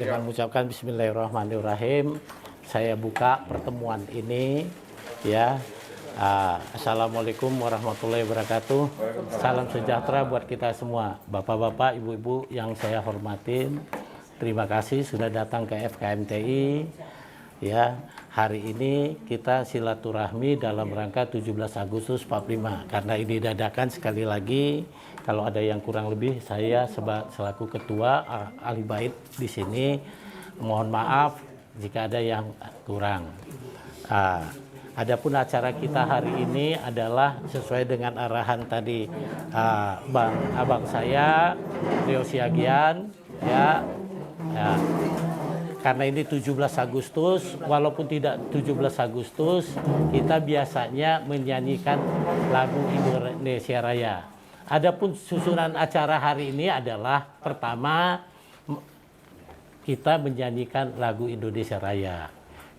Dengan mengucapkan Bismillahirrahmanirrahim, saya buka pertemuan ini ya. Assalamualaikum warahmatullahi wabarakatuh. Salam sejahtera buat kita semua, bapak-bapak, ibu-ibu yang saya hormatin. Terima kasih sudah datang ke FKMTI. Ya, hari ini kita silaturahmi dalam rangka 17 Agustus 45. Karena ini dadakan, sekali lagi kalau ada yang kurang lebih, saya selaku ketua ahli bait di sini mohon maaf jika ada yang kurang. Adapun acara kita hari ini adalah sesuai dengan arahan tadi abang saya Rio Siagian ya. Karena ini 17 Agustus, walaupun tidak 17 Agustus, kita biasanya menyanyikan lagu Indonesia Raya. Adapun susunan acara hari ini adalah pertama kita menyanyikan lagu Indonesia Raya.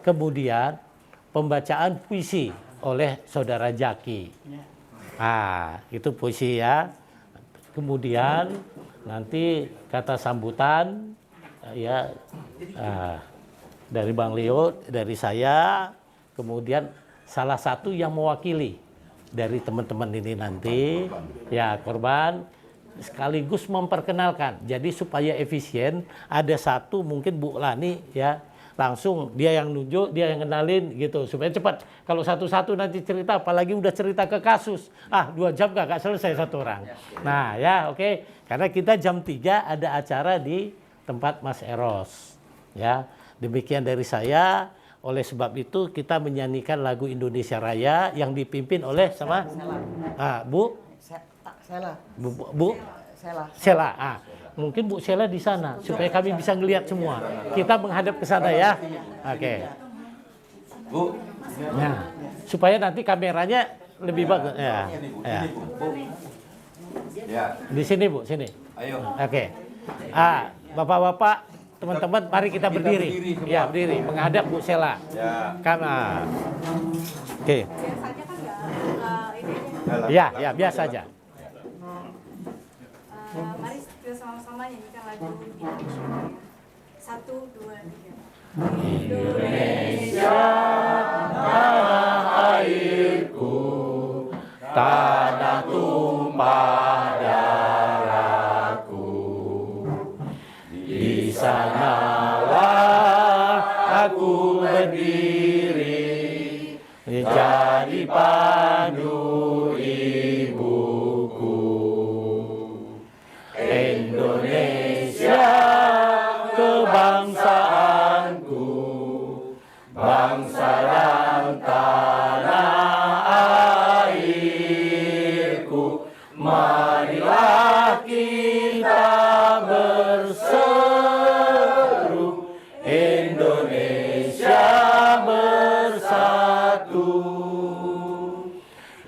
Kemudian pembacaan puisi oleh saudara Jaki. Itu puisi ya. Kemudian nanti kata sambutan ya dari Bang Leo, dari saya, kemudian salah satu yang mewakili dari teman-teman ini nanti ya korban sekaligus memperkenalkan. Jadi supaya efisien, ada satu mungkin Bu Lani ya, langsung dia yang nunjuk, dia yang kenalin gitu supaya cepat. Kalau satu-satu nanti cerita, apalagi udah cerita ke kasus, 2 jam gak selesai satu orang. Nah ya oke. Karena kita jam 3 ada acara di tempat Mas Eros ya. Demikian dari saya. Oleh sebab itu kita menyanyikan lagu Indonesia Raya yang dipimpin oleh sama Bu Sela. Mungkin Bu Sela di sana supaya kami bisa ngelihat semua. Kita menghadap ke sana ya. Oke. Bu. Nah, supaya nanti kameranya lebih bagus ya. Di sini Bu, sini. Ayo. Oke. Bapak-bapak, teman-teman, mari kita berdiri. Ya, berdiri menghadap Bu Sela. Ya. Karena oke. Biasanya kan enggak Ya, biasa aja. Mari kita sama-sama nyanyikan lagu Indonesia Raya. 1, 2, 3. Indonesia tanah airku, tanah tumpah darahku. Di sanalah aku berdiri, jadi pandu ibuku. Indonesia kebangsaanku, bangsa dan tanah airku. Marilah kita berseru, Indonesia bersatu.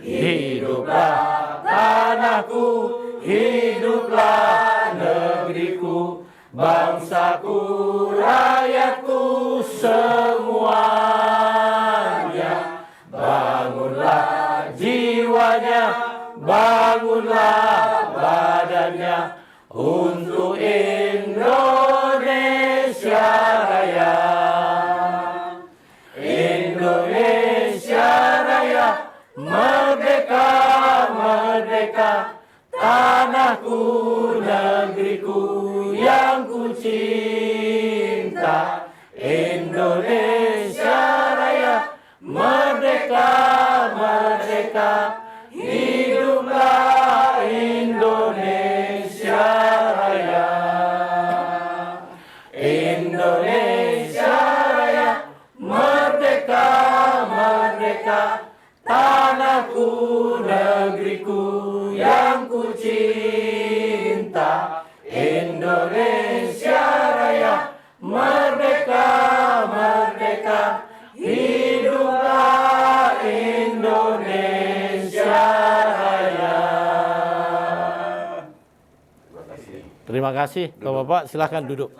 Hiduplah tanahku, hiduplah negeriku, bangsaku, rakyatku semuanya. Bangunlah jiwanya, bangunlah badannya untuk Indonesia Raya. Indonesia Raya, merdeka, merdeka, tanahku, negeriku yang ku cinta. Indonesia Raya, merdeka, merdeka, hiduplah Indonesia Raya. Indonesia Raya, merdeka, merdeka, tanahku, negeriku yang ku cinta. Indonesia Raya, merdeka, merdeka, hiduplah Indonesia Raya. Terima kasih, Bapak-bapak, silahkan duduk.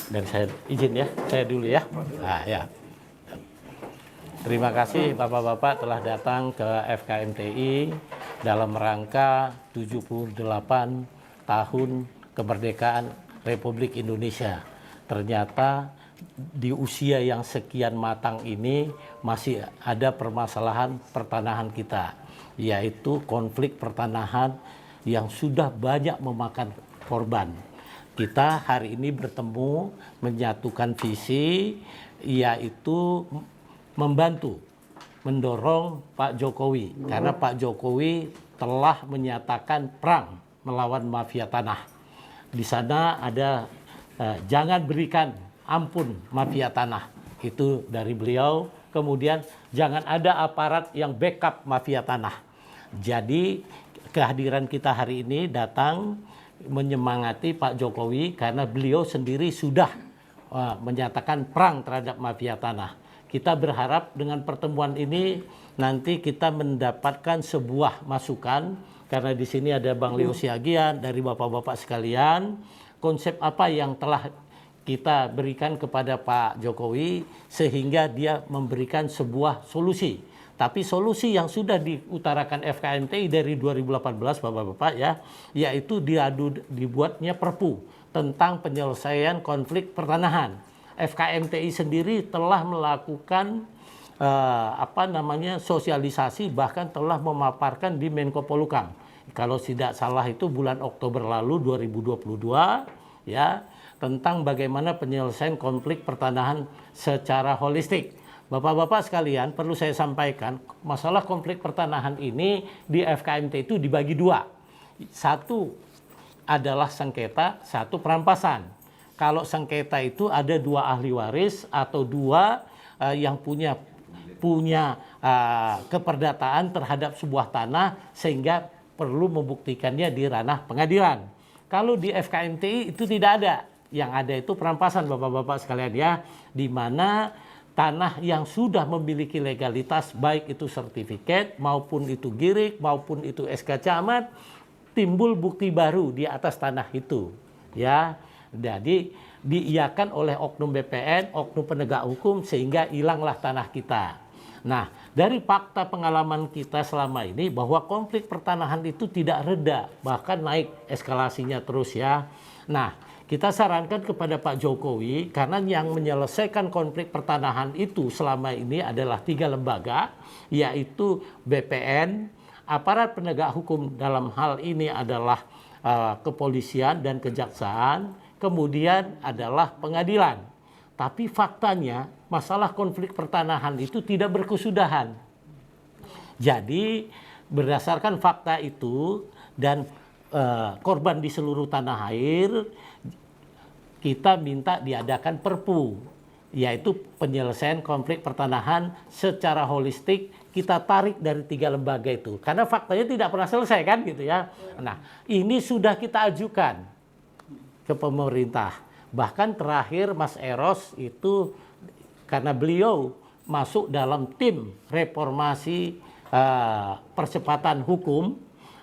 Dan saya izin ya, saya dulu ya. Ya. Terima kasih Bapak-bapak telah datang ke FKMTI. dalam rangka 78 tahun kemerdekaan Republik Indonesia. Ternyata di usia yang sekian matang ini masih ada permasalahan pertanahan kita, yaitu konflik pertanahan yang sudah banyak memakan korban. Kita hari ini bertemu menyatukan visi, yaitu membantu, mendorong Pak Jokowi, karena Pak Jokowi telah menyatakan perang melawan mafia tanah. Di sana ada jangan berikan ampun mafia tanah, itu dari beliau. Kemudian jangan ada aparat yang backup mafia tanah. Jadi kehadiran kita hari ini datang menyemangati Pak Jokowi karena beliau sendiri sudah menyatakan perang terhadap mafia tanah. Kita berharap dengan pertemuan ini nanti kita mendapatkan sebuah masukan, karena di sini ada Bang Leo Siagian, dari bapak-bapak sekalian, konsep apa yang telah kita berikan kepada Pak Jokowi sehingga dia memberikan sebuah solusi. Tapi solusi yang sudah diutarakan FKMTI dari 2018 Bapak-bapak ya, yaitu dibuatnya Perpu tentang penyelesaian konflik pertanahan. FKMTI sendiri telah melakukan sosialisasi, bahkan telah memaparkan di Menko Polhukam. Kalau tidak salah itu bulan Oktober lalu 2022 ya, tentang bagaimana penyelesaian konflik pertanahan secara holistik. Bapak-bapak sekalian, perlu saya sampaikan, masalah konflik pertanahan ini di FKMT itu dibagi dua. Satu adalah sengketa, satu perampasan. Kalau sengketa itu ada dua ahli waris atau dua yang punya keperdataan terhadap sebuah tanah sehingga perlu membuktikannya di ranah pengadilan. Kalau di FKMTI itu tidak ada. Yang ada itu perampasan Bapak-bapak sekalian ya, di mana tanah yang sudah memiliki legalitas, baik itu sertifikat maupun itu girik maupun itu SK camat, timbul bukti baru di atas tanah itu ya. Jadi diiakan oleh oknum BPN, oknum penegak hukum, sehingga hilanglah tanah kita. Nah, dari fakta pengalaman kita selama ini bahwa konflik pertanahan itu tidak reda, bahkan naik eskalasinya terus ya. Nah, kita sarankan kepada Pak Jokowi, karena yang menyelesaikan konflik pertanahan itu selama ini adalah 3 lembaga, yaitu BPN, aparat penegak hukum dalam hal ini adalah kepolisian dan kejaksaan, kemudian adalah pengadilan. Tapi faktanya masalah konflik pertanahan itu tidak berkesudahan. Jadi berdasarkan fakta itu dan korban di seluruh tanah air, kita minta diadakan Perpu, yaitu penyelesaian konflik pertanahan secara holistik. Kita tarik dari 3 lembaga itu, karena faktanya tidak pernah selesai kan gitu ya. Nah, ini sudah kita ajukan ke pemerintah. Bahkan terakhir Mas Eros itu, karena beliau masuk dalam tim reformasi percepatan hukum.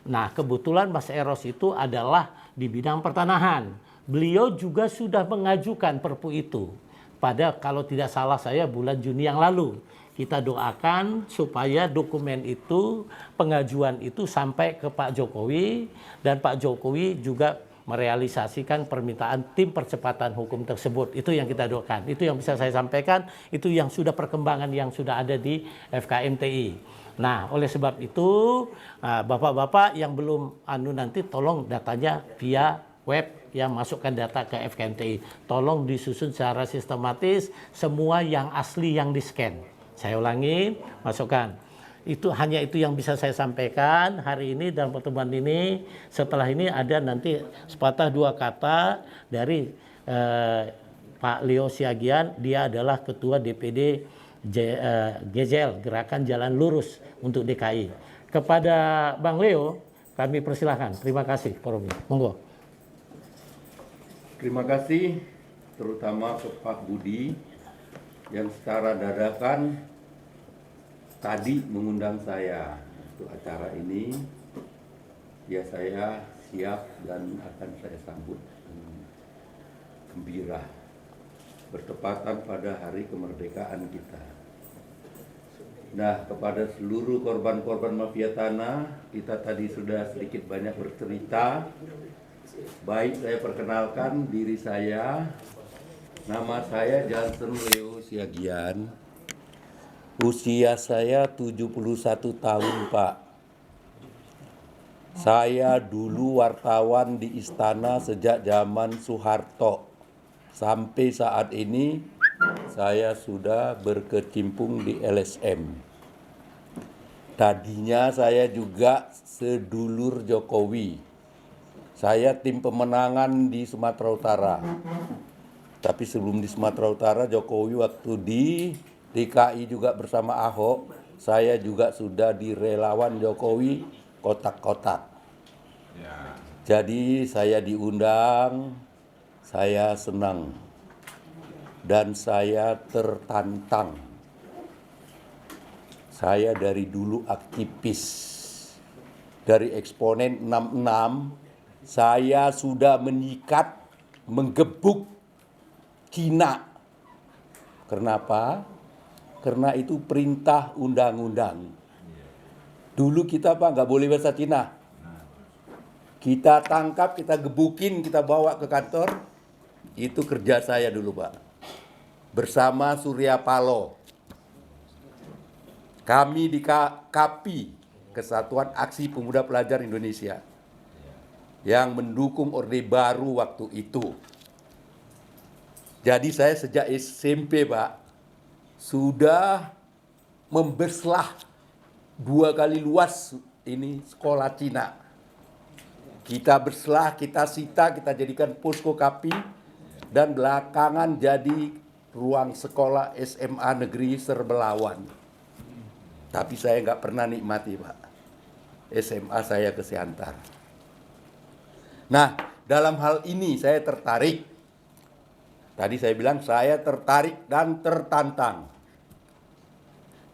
Nah, kebetulan Mas Eros itu adalah di bidang pertanahan. Beliau juga sudah mengajukan Perpu itu pada, kalau tidak salah saya, bulan Juni yang lalu. Kita doakan supaya dokumen itu, pengajuan itu sampai ke Pak Jokowi, dan Pak Jokowi juga merealisasikan permintaan tim percepatan hukum tersebut. Itu yang kita doakan. Itu yang bisa saya sampaikan, itu yang sudah perkembangan yang sudah ada di FKMTI. Nah, oleh sebab itu, bapak-bapak yang belum nanti tolong datanya via web, yang masukkan data ke FKMTI. Tolong disusun secara sistematis, semua yang asli yang di-scan. Saya ulangi, masukkan. Itu hanya itu yang bisa saya sampaikan hari ini dalam pertemuan ini. Setelah ini ada nanti sepatah dua kata dari Pak Leo Siagian, dia adalah Ketua DPD GJL, Gerakan Jalan Lurus untuk DKI. Kepada Bang Leo, kami persilahkan. Terima kasih, forumnya. Monggo. Terima kasih terutama ke Pak Budi yang secara dadakan tadi mengundang saya untuk acara ini. Ya, saya siap dan akan saya sambut gembira bertepatan pada hari kemerdekaan kita. Nah, kepada seluruh korban-korban mafia tanah, kita tadi sudah sedikit banyak bercerita. Baik, saya perkenalkan diri saya. Nama saya Johnson Leo Siagian. Usia saya 71 tahun, Pak. Saya dulu wartawan di istana sejak zaman Soeharto. Sampai saat ini saya sudah berkecimpung di LSM. Tadinya saya juga sedulur Jokowi. Saya tim pemenangan di Sumatera Utara. Tapi sebelum di Sumatera Utara, Jokowi waktu di DKI juga bersama Ahok, saya juga sudah di relawan Jokowi kotak-kotak. Jadi saya diundang, saya senang. Dan saya tertantang. Saya dari dulu aktivis. Dari eksponen 66, saya sudah menyikat, menggebuk Cina. Kenapa? Karena itu perintah undang-undang. Dulu kita Pak nggak boleh bahasa Cina. Kita tangkap, kita gebukin, kita bawa ke kantor. Itu kerja saya dulu Pak. Bersama Surya Paloh. Kami di KAPI, Kesatuan Aksi Pemuda Pelajar Indonesia, yang mendukung Orde Baru waktu itu. Jadi saya sejak SMP Pak, sudah membeslah 2 kali luas ini sekolah Cina. Kita beslah, kita sita, kita jadikan posko KAPI, dan belakangan jadi ruang sekolah SMA Negeri Serbelawan. Tapi saya nggak pernah nikmati Pak. SMA saya ke Siantar. Nah, dalam hal ini saya tertarik. Tadi saya bilang saya tertarik dan tertantang.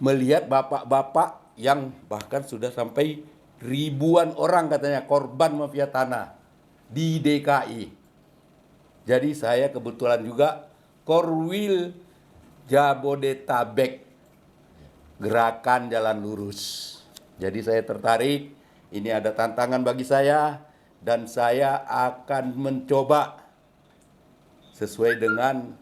Melihat bapak-bapak yang bahkan sudah sampai ribuan orang katanya korban mafia tanah di DKI. Jadi saya kebetulan juga Korwil Jabodetabek, Gerakan Jalan Lurus. Jadi saya tertarik, ini ada tantangan bagi saya, dan saya akan mencoba sesuai dengan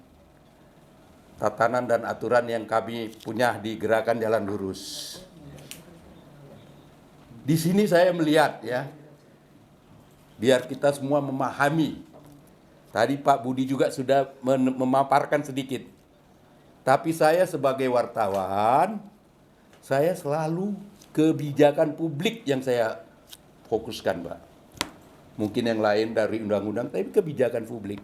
tatanan dan aturan yang kami punya di Gerakan Jalan Lurus. Di sini saya melihat ya, biar kita semua memahami. Tadi Pak Budi juga sudah memaparkan sedikit. Tapi saya sebagai wartawan, saya selalu kebijakan publik yang saya fokuskan, Pak. Mungkin yang lain dari undang-undang, tapi kebijakan publik.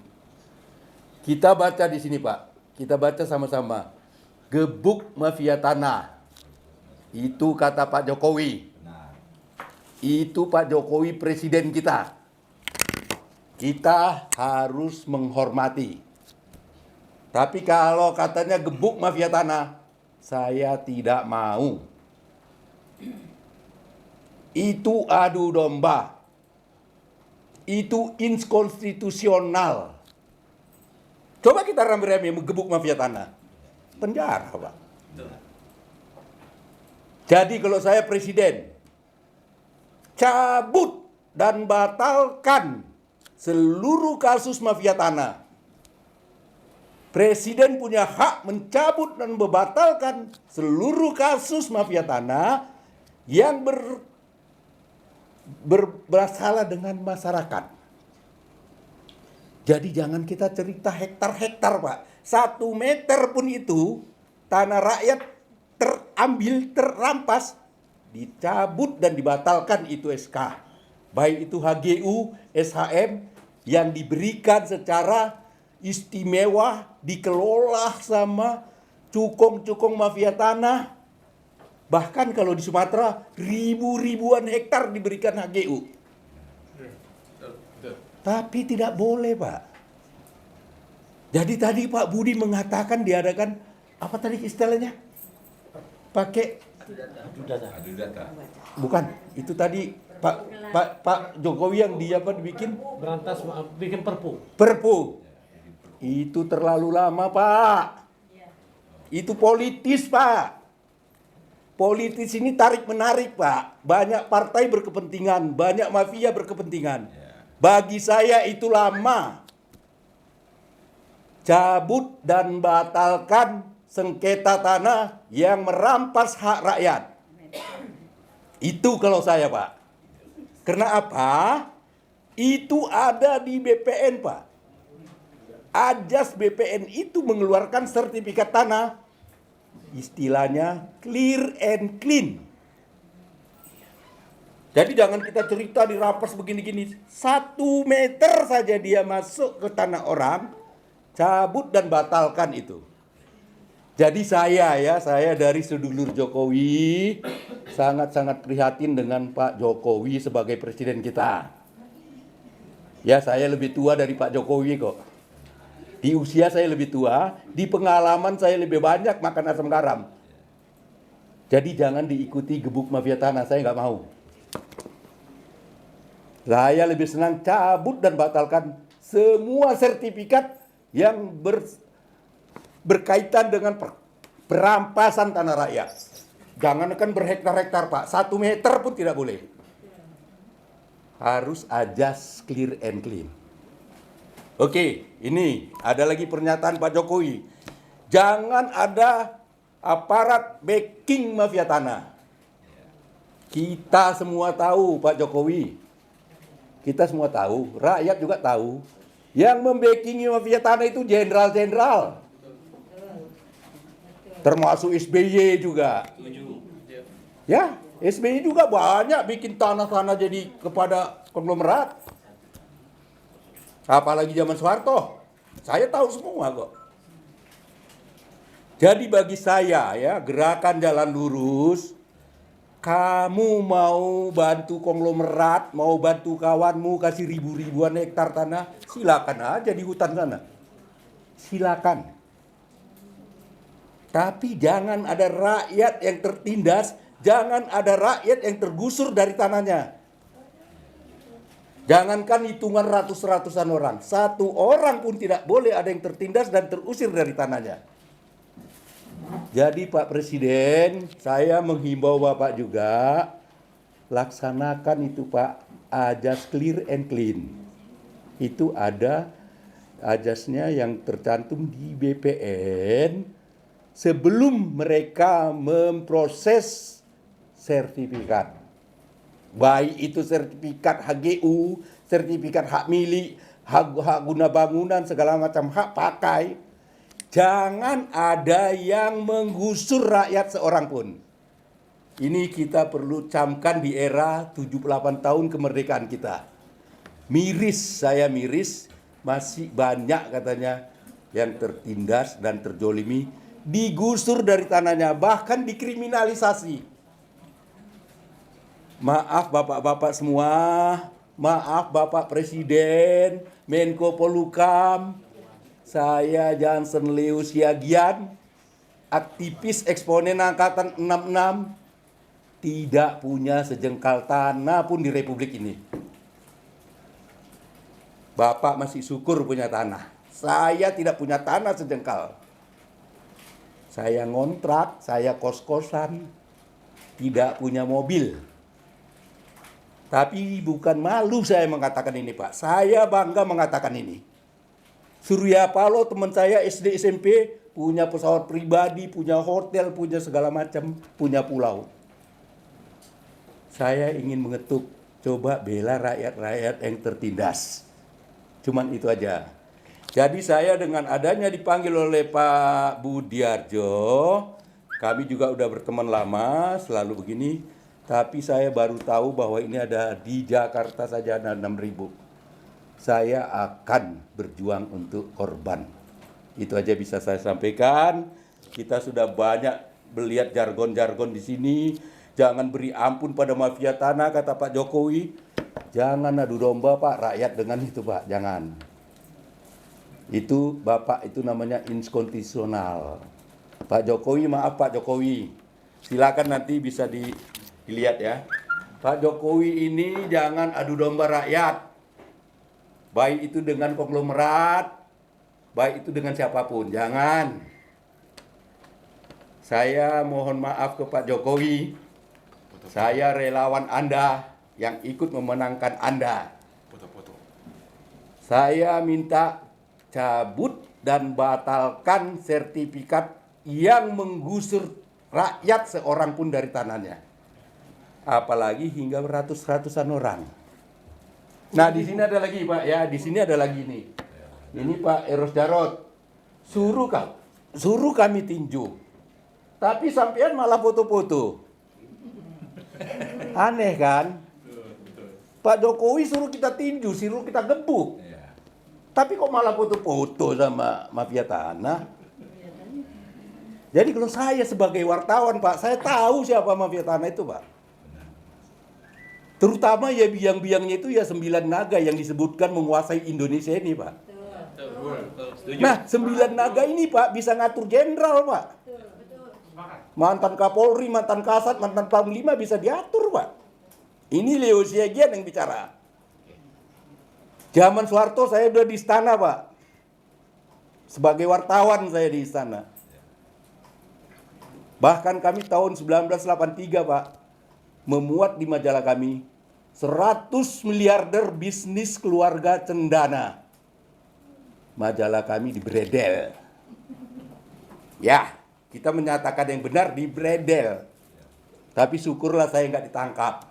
Kita baca di sini, Pak. Kita baca sama-sama. Gebuk mafia tanah. Itu kata Pak Jokowi. Itu Pak Jokowi presiden kita. Kita harus menghormati. Tapi kalau katanya gebuk mafia tanah, saya tidak mau. Itu adu domba. Itu inkonstitusional. Coba kita rame-rame menggebuk mafia tanah. Penjara, Pak. Jadi kalau saya presiden, cabut dan batalkan seluruh kasus mafia tanah. Presiden punya hak mencabut dan membatalkan seluruh kasus mafia tanah yang bermasalah dengan masyarakat. Jadi jangan kita cerita hektar-hektar, Pak. 1 meter pun itu tanah rakyat terambil, terampas, dicabut dan dibatalkan itu SK. Baik itu HGU, SHM, yang diberikan secara istimewa, dikelola sama cukong-cukong mafia tanah. Bahkan kalau di Sumatera, ribuan hektar diberikan HGU. Tapi tidak boleh, Pak. Jadi tadi Pak Budi mengatakan diadakan, apa tadi istilahnya? Pakai adu data. Bukan, itu tadi Pak Jokowi yang dibikin bikin perpu. Perpu. Itu terlalu lama, Pak. Itu politis, Pak. politis ini tarik-menarik, Pak. Banyak partai berkepentingan, banyak mafia berkepentingan. Bagi saya itu lama. Cabut dan batalkan sengketa tanah yang merampas hak rakyat. Itu kalau saya, Pak. Karena apa? Itu ada di BPN, Pak. Ajas BPN itu mengeluarkan sertifikat tanah. Istilahnya clear and clean. Jadi jangan kita cerita dirampas begini-gini. 1 meter saja dia masuk ke tanah orang, cabut dan batalkan itu. Jadi saya dari sedulur Jokowi sangat-sangat prihatin dengan Pak Jokowi sebagai presiden kita. Ya, saya lebih tua dari Pak Jokowi kok. Di usia saya lebih tua, di pengalaman saya lebih banyak makan asam garam. Jadi jangan diikuti gebuk mafia tanah, saya nggak mau. Saya lebih senang cabut dan batalkan semua sertifikat yang berkaitan dengan perampasan tanah rakyat. Jangankan berhektar-hektar, Pak. 1 meter pun tidak boleh. Harus ajas clear and clean. Oke, ini ada lagi pernyataan Pak Jokowi. Jangan ada aparat backing mafia tanah. Kita semua tahu, Pak Jokowi. Kita semua tahu, rakyat juga tahu. Yang membackingi mafia tanah itu jenderal-jenderal. Termasuk SBY juga. Ya, SBY juga banyak bikin tanah-tanah jadi kepada konglomerat. Apalagi zaman Soeharto. Saya tahu semua kok. Jadi bagi saya ya, gerakan jalan lurus, kamu mau bantu konglomerat, mau bantu kawanmu kasih ribu-ribuan hektar tanah, silakan aja di hutan sana. Silakan. Tapi jangan ada rakyat yang tertindas, jangan ada rakyat yang tergusur dari tanahnya. Jangankan hitungan ratus-ratusan orang, 1 orang pun tidak boleh ada yang tertindas dan terusir dari tanahnya. Jadi Pak Presiden, saya menghimbau Bapak juga, laksanakan itu Pak, ajas clear and clean. Itu ada ajasnya yang tercantum di BPN sebelum mereka memproses sertifikat. Baik itu sertifikat HGU, sertifikat hak milik, hak guna bangunan, segala macam hak pakai. Jangan ada yang menggusur rakyat seorang pun. Ini kita perlu camkan di era 78 tahun kemerdekaan kita. Miris, saya miris, masih banyak katanya yang tertindas dan terjolimi, digusur dari tanahnya, bahkan dikriminalisasi. Maaf bapak-bapak semua, maaf Bapak Presiden, Menko Polhukam, saya Johnson Leo Siagian, aktivis eksponen angkatan 66, tidak punya sejengkal tanah pun di Republik ini. Bapak masih syukur punya tanah. Saya tidak punya tanah sejengkal. Saya ngontrak, saya kos-kosan, tidak punya mobil. Tapi bukan malu saya mengatakan ini Pak. Saya bangga mengatakan ini. Surya Paloh teman saya SD SMP punya pesawat pribadi, punya hotel, punya segala macam, punya pulau. Saya ingin mengetuk, coba bela rakyat-rakyat yang tertindas. Cuman itu aja. Jadi saya dengan adanya dipanggil oleh Pak Budiarjo, kami juga udah berteman lama, selalu begini. Tapi saya baru tahu bahwa ini ada di Jakarta saja ada 6.000. Saya akan berjuang untuk korban. Itu aja bisa saya sampaikan. Kita sudah banyak melihat jargon-jargon di sini. Jangan beri ampun pada mafia tanah, kata Pak Jokowi. Jangan adu domba Pak rakyat dengan itu Pak, jangan. Itu Bapak itu namanya inkonstitusional. Pak Jokowi, maaf Pak Jokowi. Silakan nanti bisa dilihat ya. Pak Jokowi ini jangan adu domba rakyat. Baik itu dengan konglomerat, baik itu dengan siapapun, jangan. Saya mohon maaf ke Pak Jokowi. Saya relawan Anda yang ikut memenangkan Anda. Saya minta cabut dan batalkan sertifikat yang menggusur rakyat seorang pun dari tanahnya. Apalagi hingga beratus-ratusan orang. Nah, di sini ada lagi, Pak, ya. Di sini ada lagi nih. Ini Pak Eros Jarot. Suruh kami tinju. Tapi sampean malah foto-foto. Aneh kan? Pak Jokowi suruh kita tinju, suruh kita gebuk. Tapi kok malah foto-foto sama mafia tanah? Jadi kalau saya sebagai wartawan, Pak, saya tahu siapa mafia tanah itu, Pak. Terutama ya biang-biangnya itu ya 9 naga yang disebutkan menguasai Indonesia ini, Pak. Nah, 9 naga ini, Pak, bisa ngatur jenderal, Pak. Mantan Kapolri, mantan Kasat, mantan Panglima bisa diatur, Pak. Ini Leo Siegian yang bicara. Zaman Soeharto saya udah di istana, Pak. Sebagai wartawan saya di istana. Bahkan kami tahun 1983, Pak, memuat di majalah kami 100 miliarder bisnis keluarga cendana. Majalah kami dibredel. Ya, kita menyatakan yang benar dibredel. Tapi syukurlah saya nggak ditangkap.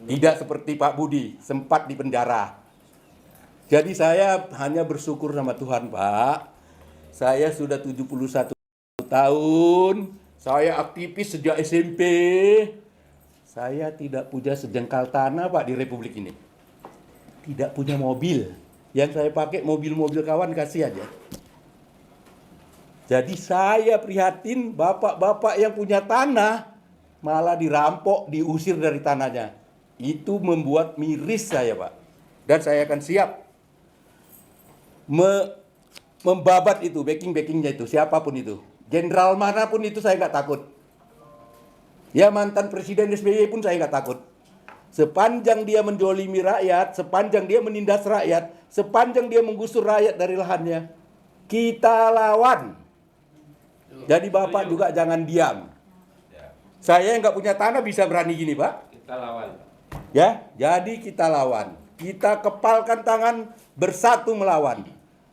Tidak seperti Pak Budi, sempat di penjara. Jadi saya hanya bersyukur sama Tuhan, Pak. Saya sudah 71 tahun. Saya aktivis sejak SMP. Saya tidak punya sejengkal tanah, Pak, di Republik ini. Tidak punya mobil. Yang saya pakai mobil-mobil kawan kasih aja. Jadi saya prihatin bapak-bapak yang punya tanah malah dirampok, diusir dari tanahnya. Itu membuat miris saya, Pak. Dan saya akan siap membabat itu, backing-backingnya itu, siapapun itu. Jenderal manapun itu saya nggak takut. Ya mantan Presiden SBY pun saya nggak takut. Sepanjang dia mendolimi rakyat, sepanjang dia menindas rakyat, sepanjang dia menggusur rakyat dari lahannya, kita lawan. Jadi Bapak juga jangan diam. Saya yang nggak punya tanah bisa berani gini, Pak. Kita lawan. Ya, jadi kita lawan. Kita kepalkan tangan, bersatu melawan.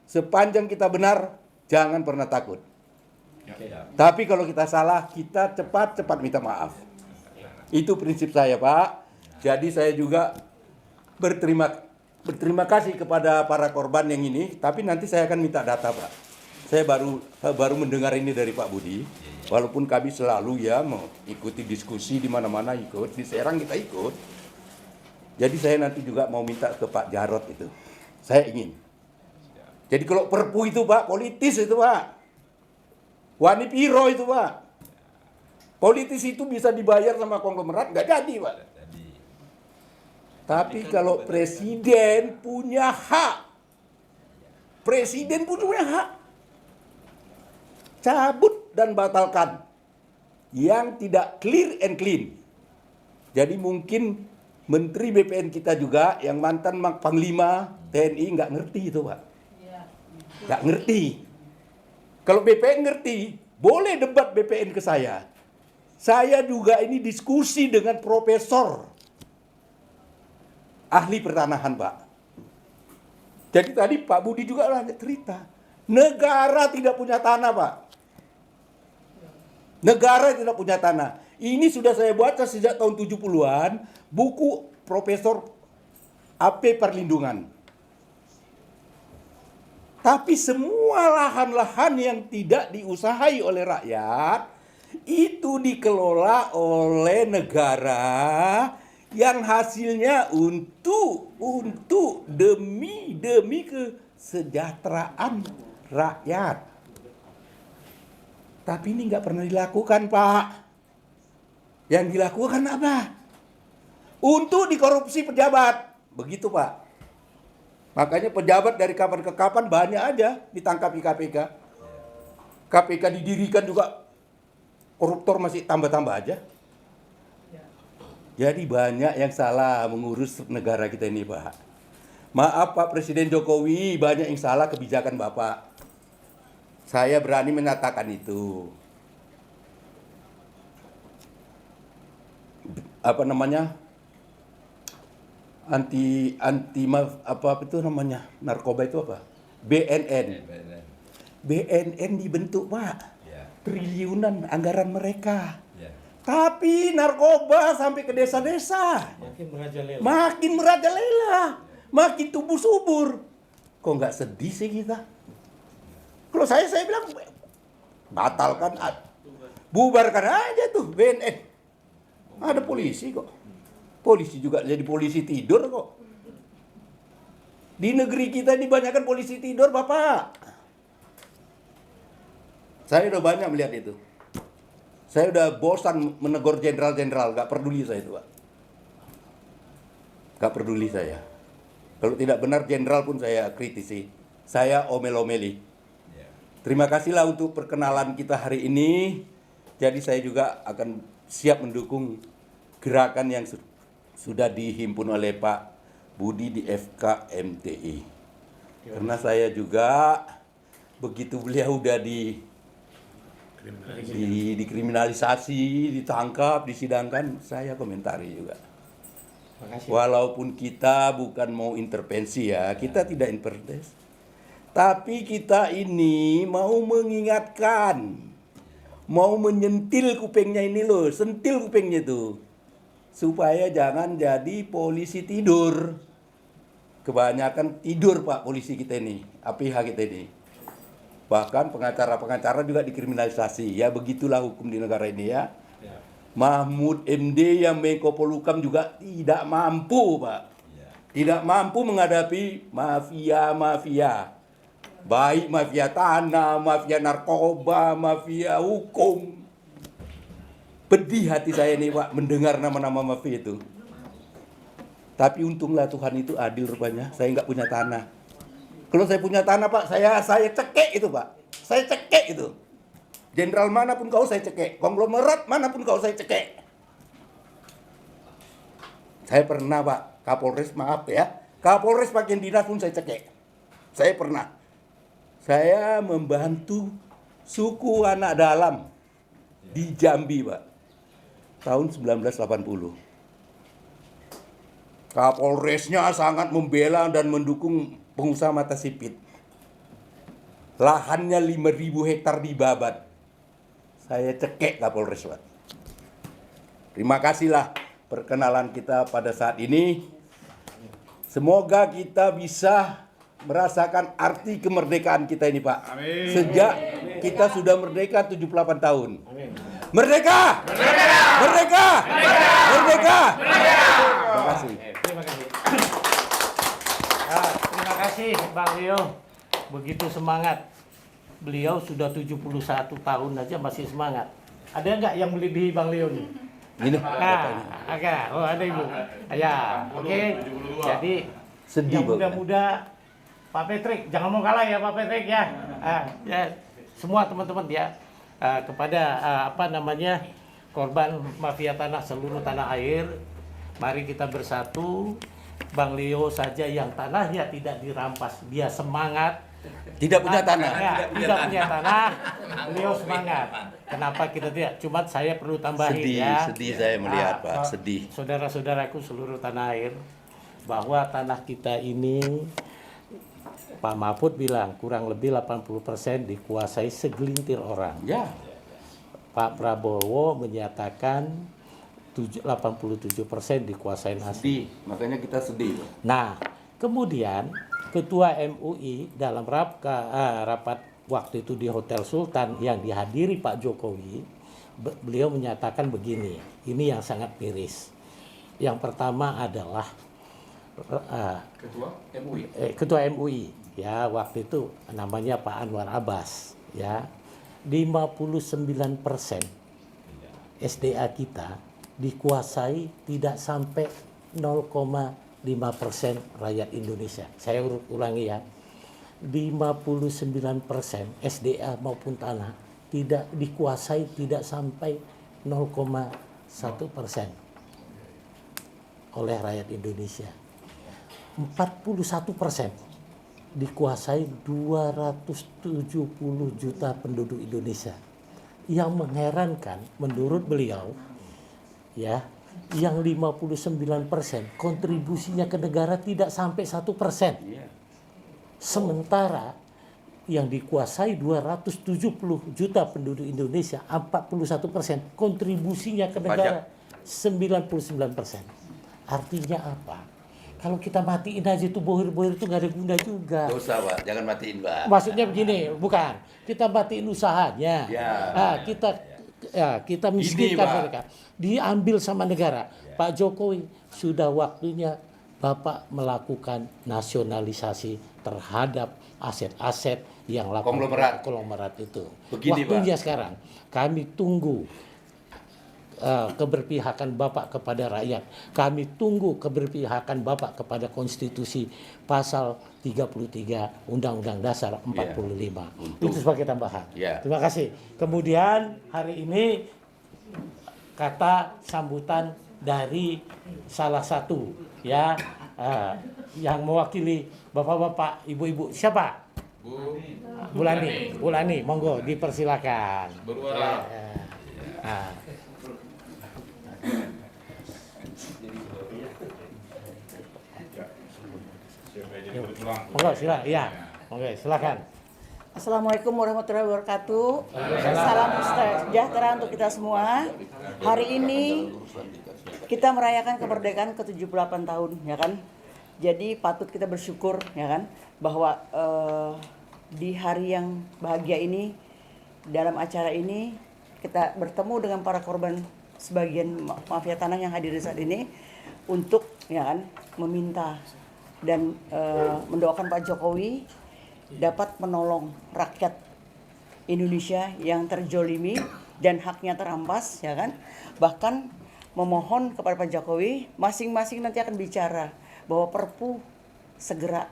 Sepanjang kita benar, jangan pernah takut. Tapi kalau kita salah, kita cepat-cepat minta maaf. Itu prinsip saya, Pak. Jadi saya juga berterima kasih kepada para korban yang ini. Tapi nanti saya akan minta data, Pak. Saya baru mendengar ini dari Pak Budi. Walaupun kami selalu ya mengikuti diskusi di mana-mana ikut. Di Serang kita ikut. Jadi saya nanti juga mau minta ke Pak Jarot itu. Saya ingin. Jadi kalau perpu itu, Pak, politis itu, Pak. Wani Piro itu, Pak. Politis itu bisa dibayar sama konglomerat, nggak jadi, Pak. Tapi kalau presiden punya hak. Presiden punya hak. Cabut dan batalkan. Yang tidak clear and clean. Jadi mungkin Menteri BPN kita juga yang mantan Panglima TNI nggak ngerti itu, Pak. Nggak ngerti. Kalau BPN ngerti, boleh debat BPN ke saya. Saya juga ini diskusi dengan profesor ahli pertanahan, Pak. Jadi tadi Pak Budi juga cerita. Negara tidak punya tanah, Pak. Negara tidak punya tanah. Ini sudah saya baca sejak tahun 70-an, buku Profesor AP Perlindungan. Tapi semua lahan-lahan yang tidak diusahai oleh rakyat, itu dikelola oleh negara yang hasilnya untuk demi kesejahteraan rakyat. Tapi ini nggak pernah dilakukan, Pak. Yang dilakukan apa? Untuk dikorupsi pejabat. Begitu, Pak. Makanya pejabat dari kapan ke kapan banyak aja ditangkap di KPK. KPK didirikan juga koruptor masih tambah-tambah aja. Jadi banyak yang salah mengurus negara kita ini, Pak. Maaf Pak Presiden Jokowi, banyak yang salah kebijakan Bapak. Saya berani menyatakan itu. apa namanya, apa itu namanya, narkoba itu apa? BNN. BNN dibentuk, Pak. Triliunan anggaran mereka. Tapi narkoba sampai ke desa-desa. Makin merajalela. Makin tumbuh subur. Kok nggak sedih sih kita? Kalau saya bilang batalkan, bubarkan aja tuh BNN. Ada polisi kok. Polisi juga jadi polisi tidur kok. Di negeri kita ini banyakkan polisi tidur, Bapak. Saya udah banyak melihat itu. Saya udah bosan menegur jenderal-jenderal, gak peduli saya itu, Pak. Gak peduli saya. Kalau tidak benar jenderal pun saya kritisi. Saya omel-omeli. Terima kasihlah untuk perkenalan kita hari ini. Jadi saya juga akan siap mendukung gerakan yang sudah dihimpun oleh Pak Budi di FKMTI. Karena saya juga begitu beliau udah dikriminalisasi, ditangkap, disidangkan, saya komentari juga. Walaupun kita bukan mau intervensi ya, kita tidak intervensi. Tapi kita ini mau mengingatkan, mau menyentil kupingnya ini loh, sentil kupingnya itu. Supaya jangan jadi polisi tidur. Kebanyakan tidur Pak polisi kita ini, APH kita ini. Bahkan pengacara-pengacara juga dikriminalisasi. Ya begitulah hukum di negara ini ya. Mahfud MD yang Menko Polhukam juga tidak mampu, Pak. Tidak mampu menghadapi mafia-mafia. Baik mafia tanah, mafia narkoba, mafia hukum. Pedih hati saya nih, Pak, mendengar nama-nama mafia itu. Tapi untunglah Tuhan itu adil rupanya. Saya nggak punya tanah. Kalau saya punya tanah, Pak, saya cekek itu, Pak. Saya cekek itu. Jenderal manapun kau saya cekek. Konglomerat manapun kau saya cekek. Saya pernah, Pak, Kapolres, maaf ya. Kapolres bagian dinas pun saya cekek. Saya pernah. Saya membantu suku anak dalam di Jambi, Pak. Tahun 1980. Kapolresnya sangat membela dan mendukung pengusaha mata sipit. Lahannya 5.000 hektar dibabat. Saya cekek Kapolres, Pak. Terima kasihlah perkenalan kita pada saat ini. Semoga kita bisa merasakan arti kemerdekaan kita ini, Pak. Amin. Sejak kita sudah merdeka 78 tahun. Amin. Merdeka! Merdeka! Merdeka! Merdeka! Merdeka! Terima kasih. Terima kasih. Terima kasih Bang Leo. Begitu semangat. Beliau sudah 71 tahun aja masih semangat. Ada nggak yang melebihi Bang Leo nih? Ini. Nah, agak. Oh, ada Ibu. Ya, oke. Jadi sedih, yang muda-muda Pak Patrick, jangan mau kalah ya Pak Patrick ya. Ya semua teman-teman ya, kepada korban mafia tanah seluruh tanah air, mari kita bersatu. Bang Leo saja yang tanahnya tidak dirampas, dia semangat. Tidak punya tanah. Ya, tidak punya tanah, beliau semangat. Kenapa kita tidak? Cuma saya perlu tambahin sedih saya melihat, Pak, sedih. Saudara-saudaraku seluruh tanah air, bahwa tanah kita ini Pak Mahfud bilang kurang lebih 80% dikuasai segelintir orang. Ya. Pak Prabowo menyatakan 87% dikuasai asing. Makanya kita sedih. Nah, kemudian Ketua MUI dalam rapat waktu itu di Hotel Sultan yang dihadiri Pak Jokowi, beliau menyatakan begini, ini yang sangat miris. Yang pertama adalah Ketua MUI, ya waktu itu namanya Pak Anwar Abbas, ya 59% SDA kita dikuasai tidak sampai 0,5% rakyat Indonesia. Saya ulangi ya, 59% SDA maupun tanah tidak dikuasai tidak sampai 0,1% oleh rakyat Indonesia. 41% dikuasai 270 juta penduduk Indonesia. Yang mengherankan menurut beliau, ya, yang 59% kontribusinya ke negara tidak sampai 1%. Iya. Sementara yang dikuasai 270 juta penduduk Indonesia, 41% kontribusinya ke negara 99%. Artinya apa? Kalau kita matiin aja itu bohir-bohir itu nggak ada guna juga. Dosa, Pak. Jangan matiin, Pak. Maksudnya begini, bukan. Kita matiin usahanya. Ya. Nah, kita miskinkan Pak. mereka. Diambil sama negara. Pak Jokowi, sudah waktunya Bapak melakukan nasionalisasi terhadap aset-aset yang konglomerat itu. Begini, Waktunya sekarang. Kami tunggu keberpihakan Bapak kepada rakyat. Kami tunggu keberpihakan Bapak kepada konstitusi pasal 33 Undang-Undang Dasar 45. Itu sebagai tambahan. Ya. Terima kasih. Kemudian hari ini kata sambutan dari salah satu ya yang mewakili bapak-bapak, ibu-ibu. Siapa? Bu Lani, monggo dipersilakan. Berwarna. Monggo silakan. Ya, monggo silakan. Assalamualaikum warahmatullahi wabarakatuh. Salam sejahtera untuk kita semua. Hari ini kita merayakan kemerdekaan ke-78 tahun, ya kan? Jadi patut kita bersyukur, ya kan, bahwa di hari yang bahagia ini, dalam acara ini kita bertemu dengan para korban sebagian mafia tanah yang hadir di saat ini untuk, ya kan, meminta dan mendoakan Pak Jokowi dapat menolong rakyat Indonesia yang terjolimi dan haknya terampas, ya kan? Bahkan memohon kepada Pak Jokowi, masing-masing nanti akan bicara bahwa Perpu segera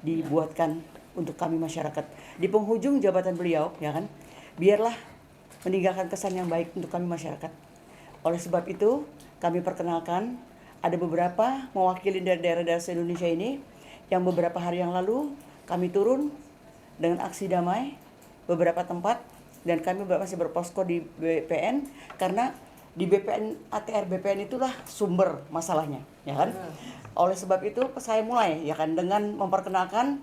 dibuatkan untuk kami masyarakat. Di penghujung jabatan beliau, ya kan? Biarlah meninggalkan kesan yang baik untuk kami masyarakat. Oleh sebab itu, kami perkenalkan ada beberapa mewakili dari daerah-daerah se-Indonesia ini yang beberapa hari yang lalu kami turun dengan aksi damai beberapa tempat dan kami masih berposko di BPN karena di BPN ATR BPN itulah sumber masalahnya, ya kan? Oleh sebab itu saya mulai, ya kan, dengan memperkenalkan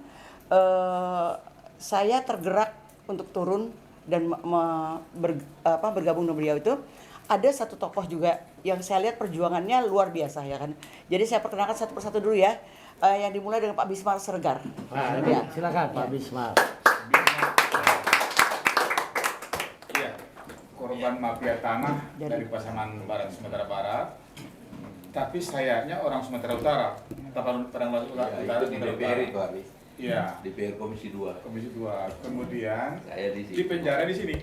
saya tergerak untuk turun dan bergabung dengan beliau itu. Ada satu tokoh juga yang saya lihat perjuangannya luar biasa, ya kan? Jadi saya perkenalkan satu persatu dulu ya. Yang dimulai dengan Pak Bismar Siregar. Ya, silakan Pak Bismar. Iya, korban mafia tanah dari Pasaman Barat, Sumatera Barat. Tapi sayangnya orang Sumatera Utara. Padang Utara. Di DPR itu habis. Iya. DPR Komisi 2. Komisi 2. Kemudian Saya di situ. di penjara di sini.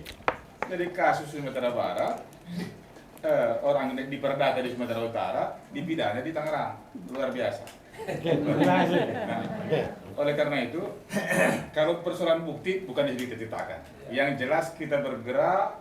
Jadi kasus Sumatera Barat, orang yang diperdata di Sumatera Utara dipidana di Tangerang. Luar biasa. Terima kasih. Nah, oleh karena itu, kalau persoalan bukti bukan diceritakan. Yang jelas kita bergerak,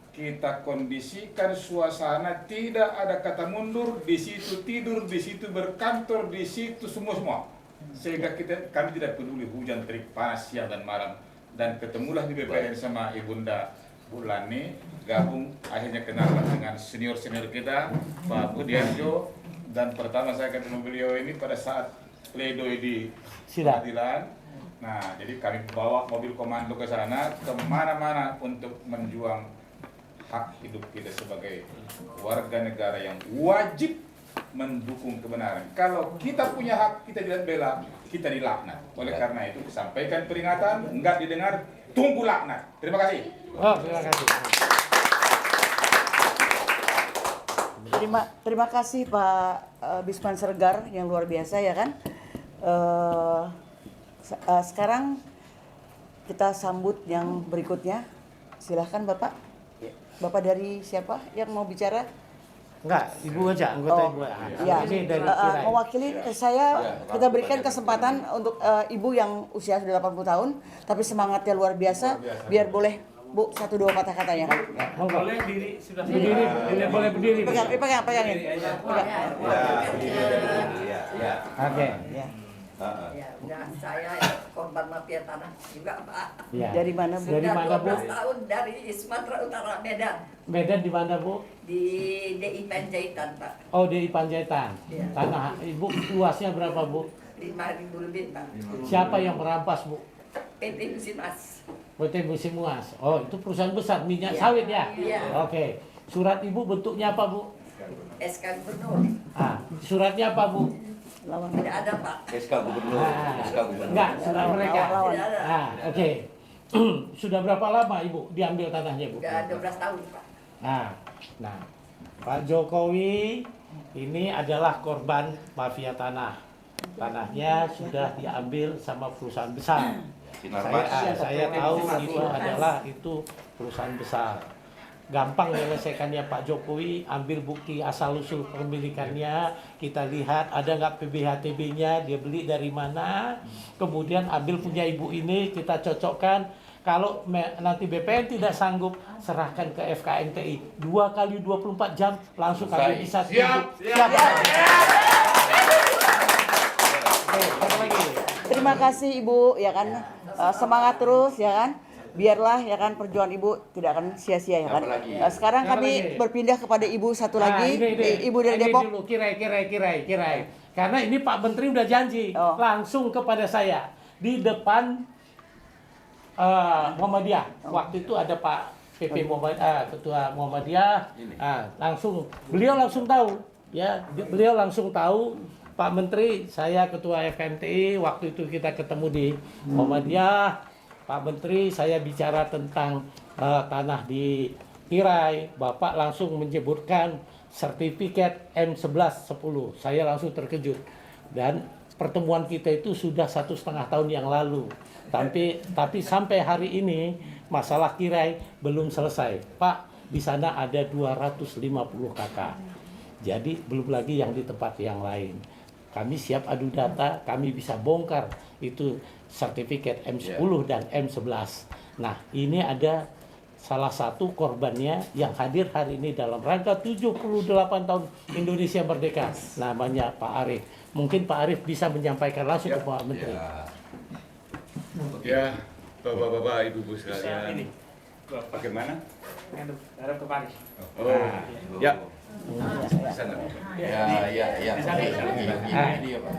kita kondisikan suasana, tidak ada kata mundur, di situ tidur, di situ berkantor, di situ semua. Sehingga kami tidak peduli hujan, terik, panas, siang dan malam. Dan ketemulah di BPN sama Ibunda Bu Lani, gabung, akhirnya kenal dengan senior-senior kita, Pak Budiarjo. Dan pertama saya ketemu beliau ini pada saat pledoi di pengadilan. Nah, jadi kami bawa mobil komando ke sana, kemana-mana untuk menjuang hak hidup kita sebagai warga negara yang wajib mendukung kebenaran. Kalau kita punya hak, kita tidak bela, kita dilaknat. Oleh karena itu, sampaikan peringatan, enggak didengar, tunggu laknat. Terima kasih. Oh, terima kasih. Terima kasih Pak Bismar Siregar yang luar biasa, ya kan. Sekarang kita sambut yang berikutnya. Silahkan Bapak. Bapak dari siapa yang mau bicara? Enggak, Ibu aja, anggota Ibu. Ya, Ini dari Tirai. mewakili saya, kita berikan kesempatan untuk Ibu yang usia sudah 80 tahun, tapi semangatnya luar biasa. Biar boleh Bu, 1-2 patah katanya. Monggo. Boleh berdiri, sudah berdiri. Boleh berdiri. Pegangin. Pegang. Oke. Ya. Ya, udah saya korban mafia tanah juga Pak. Ya. Dari mana, Bu? Dari Sudah mana, Bu? 12 tahun dari Sumatera Utara, Medan. Medan di mana, Bu? Di DI Panjaitan Pak. Oh, di Panjaitan. Iya. Tanah Ibu luasnya berapa, Bu? 5.000 lebih Pak. Siapa yang merampas, Bu? PT Musimas. PT Musim Muas. Oh, itu perusahaan besar minyak Iya. sawit ya? Iya. Oke. Surat Ibu bentuknya apa, Bu? SK Gubernur. Suratnya apa, Bu? Lawan. Tidak ada Pak. SK Gubernur, SK Gubernur. Enggak, surat mereka. Lawan. Tidak ada. Oke. Sudah berapa lama Ibu diambil tanahnya, Bu? Sudah 12 tahun Pak. Nah, Pak Jokowi ini adalah korban mafia tanah. Tanahnya sudah diambil sama perusahaan besar. Saya tahu itu perusahaan besar. Gampang menyelesaikannya Pak Jokowi, ambil bukti asal-usul kepemilikannya, kita lihat ada nggak PBHTB-nya, dia beli dari mana, kemudian ambil punya ibu ini, kita cocokkan. Kalau nanti BPN tidak sanggup, serahkan ke FKMTI. 2 kali 24 jam, langsung kami bisa Siap. Siap. Oke, satu lagi. Terima kasih Ibu, ya kan. Semangat terus, ya kan. Biarlah ya kan perjuangan Ibu tidak akan sia-sia ya kan. Apalagi? Sekarang Siapa kami lagi? berpindah kepada Ibu satu lagi, Ibu dari Ini Depok. dulu, kirai. Karena ini Pak Menteri udah janji Oh. langsung kepada saya di depan Muhammadiyah. Waktu itu ada Pak PP Ketua Muhammadiyah, langsung beliau langsung tahu, ya beliau langsung tahu Pak Menteri, saya Ketua FKMTI. Waktu itu kita ketemu di Muhammadiyah. Pak Menteri, saya bicara tentang tanah di Kirai, Bapak langsung menyebutkan sertifikat M1110. Saya langsung terkejut. Dan pertemuan kita itu sudah 1,5 tahun yang lalu. Tapi sampai hari ini masalah Kirai belum selesai. Pak, di sana ada 250 kakak. Jadi belum lagi yang di tempat yang lain. Kami siap adu data, kami bisa bongkar itu sertifikat M10 dan M11. Nah, ini ada salah satu korbannya yang hadir hari ini dalam rangka 78 tahun Indonesia Merdeka. Namanya Pak Arief. Mungkin Pak Arief bisa menyampaikan langsung ke Pak Menteri. Ya, Bapak-bapak, Ibu-ibu sekalian. Bagaimana? Oh, ya. Ya. Ini ya Pak.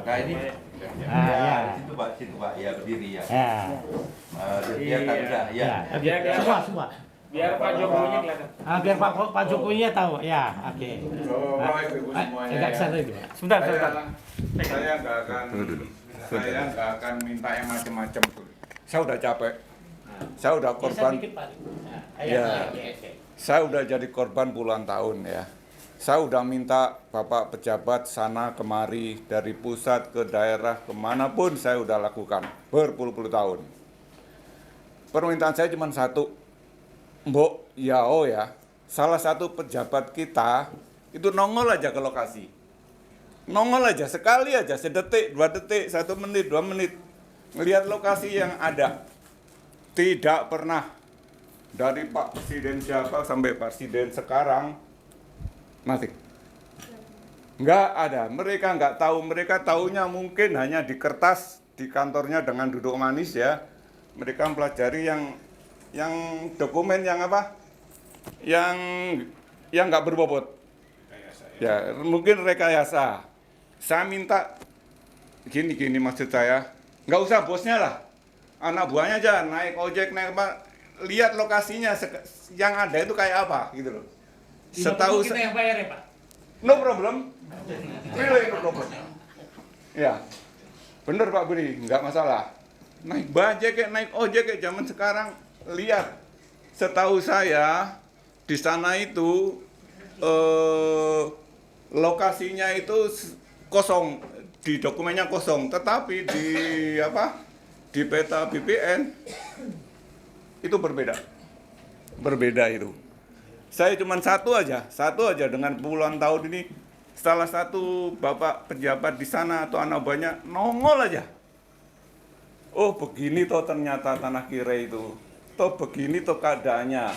Nah ini. Ya. Situ Pak, ya berdiri ya. Ya. Biar tak udah, ya. Semua. Biar Pak Jokowinya kelihatan. Biar Pak Jokowinya tahu. Ya, oke. Bapak, Ibu semuanya. Agak ya. kesana dulu. Sebentar. Saya nggak akan minta yang macam-macam. Saya udah capek. Saya udah korban. Ya. Saya udah jadi korban puluhan tahun ya. Saya udah minta Bapak pejabat sana kemari, dari pusat ke daerah, kemanapun saya udah lakukan berpuluh-puluh tahun. Permintaan saya cuma satu, Mbok Yao ya, salah satu pejabat kita itu nongol aja ke lokasi. Nongol aja, sekali aja, sedetik, 2 detik, 1 menit, 2 menit. Ngelihat lokasi yang ada. Tidak pernah. Dari Pak Presiden siapa sampai Presiden sekarang, masih. Nggak ada, mereka nggak tahu, mereka taunya mungkin hanya di kertas, di kantornya dengan duduk manis ya. Mereka mempelajari yang dokumen yang apa? Yang nggak berbobot. Ya, mungkin rekayasa. Saya minta gini maksud saya, nggak usah bosnya lah, anak buahnya aja naik ojek naik apa, lihat lokasinya yang ada itu kayak apa gitu loh. Setahu kita yang bayar ya Pak. no problem, really no problem. Ya, bener Pak Budi, nggak masalah. Naik bajai kayak naik ojek kayak zaman sekarang, lihat. Setahu saya di sana itu lokasinya itu kosong, di dokumennya kosong, tetapi di di peta BPN itu berbeda itu. Saya cuma satu aja dengan puluhan tahun ini, salah satu bapak pejabat di sana atau anak banyak nongol aja. Oh begini toh ternyata tanah Kirai itu, toh begini toh keadaannya.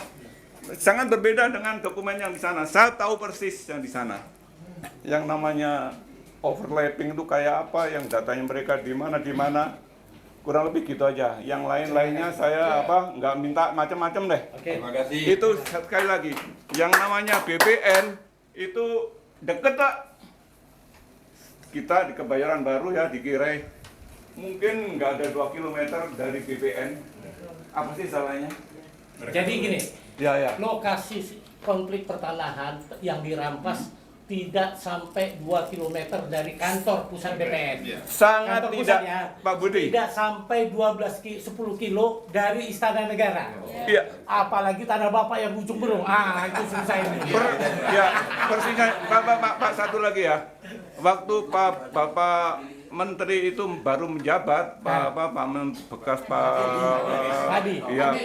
Sangat berbeda dengan dokumen yang di sana. Saya tahu persis yang di sana. Yang namanya overlapping itu kayak apa, yang datanya mereka di mana. Kurang lebih gitu aja. Yang lain-lainnya saya nggak minta macam-macam deh. Oke. Terima kasih. Itu sekali lagi, yang namanya BPN itu deket tak? Kita di Kebayoran Baru ya, di Kirai, mungkin nggak ada 2 km dari BPN. Apa sih salahnya? Jadi gini, Ya. lokasi konflik pertanahan yang dirampas tidak sampai 2 km dari kantor pusat BPN. Sangat Kantor tidak, pusatnya Pak Budi. Tidak sampai 10 kilo dari Istana Negara. Iya. Apalagi tanah Bapak yang ujung berung. Itu susah ini. Persisnya, Pak, satu lagi ya. Waktu Bapak Menteri itu baru menjabat, bekas Pak Padi. Iya.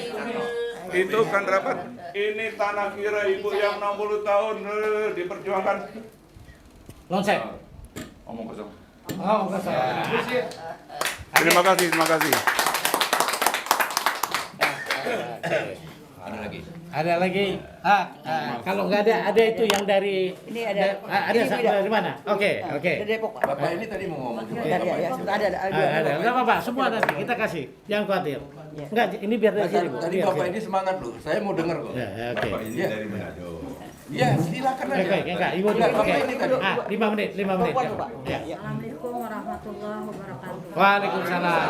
Itu kan rapat. Ini tanah kira ibu yang 60 tahun diperjuangkan. Lonsek. Omong kosong. Oh, enggak salah. Terima kasih. Ada lagi. Kalau nggak ada itu yang dari. Ini ada. Ada Ini tidak. dari mana? Oke. Dari Depok, Pak. Bapak ini tadi mau ngomong. Ada. Ada. Enggak apa-apa, semua nanti kita kasih. Jangan khawatir. Enggak, ini biar dari sini, Bu. Tadi Biar Bapak sini. ini semangat loh. Saya mau dengar kok. Ya, oke. Iya. Iya, silakan aja. Oke, enggak. Ibu dulu. Bapak Oke. ini tadi. 5 menit. Perempuan tuh, Pak. Ya. Assalamualaikum warahmatullahi wabarakatuh. Waalaikumsalam.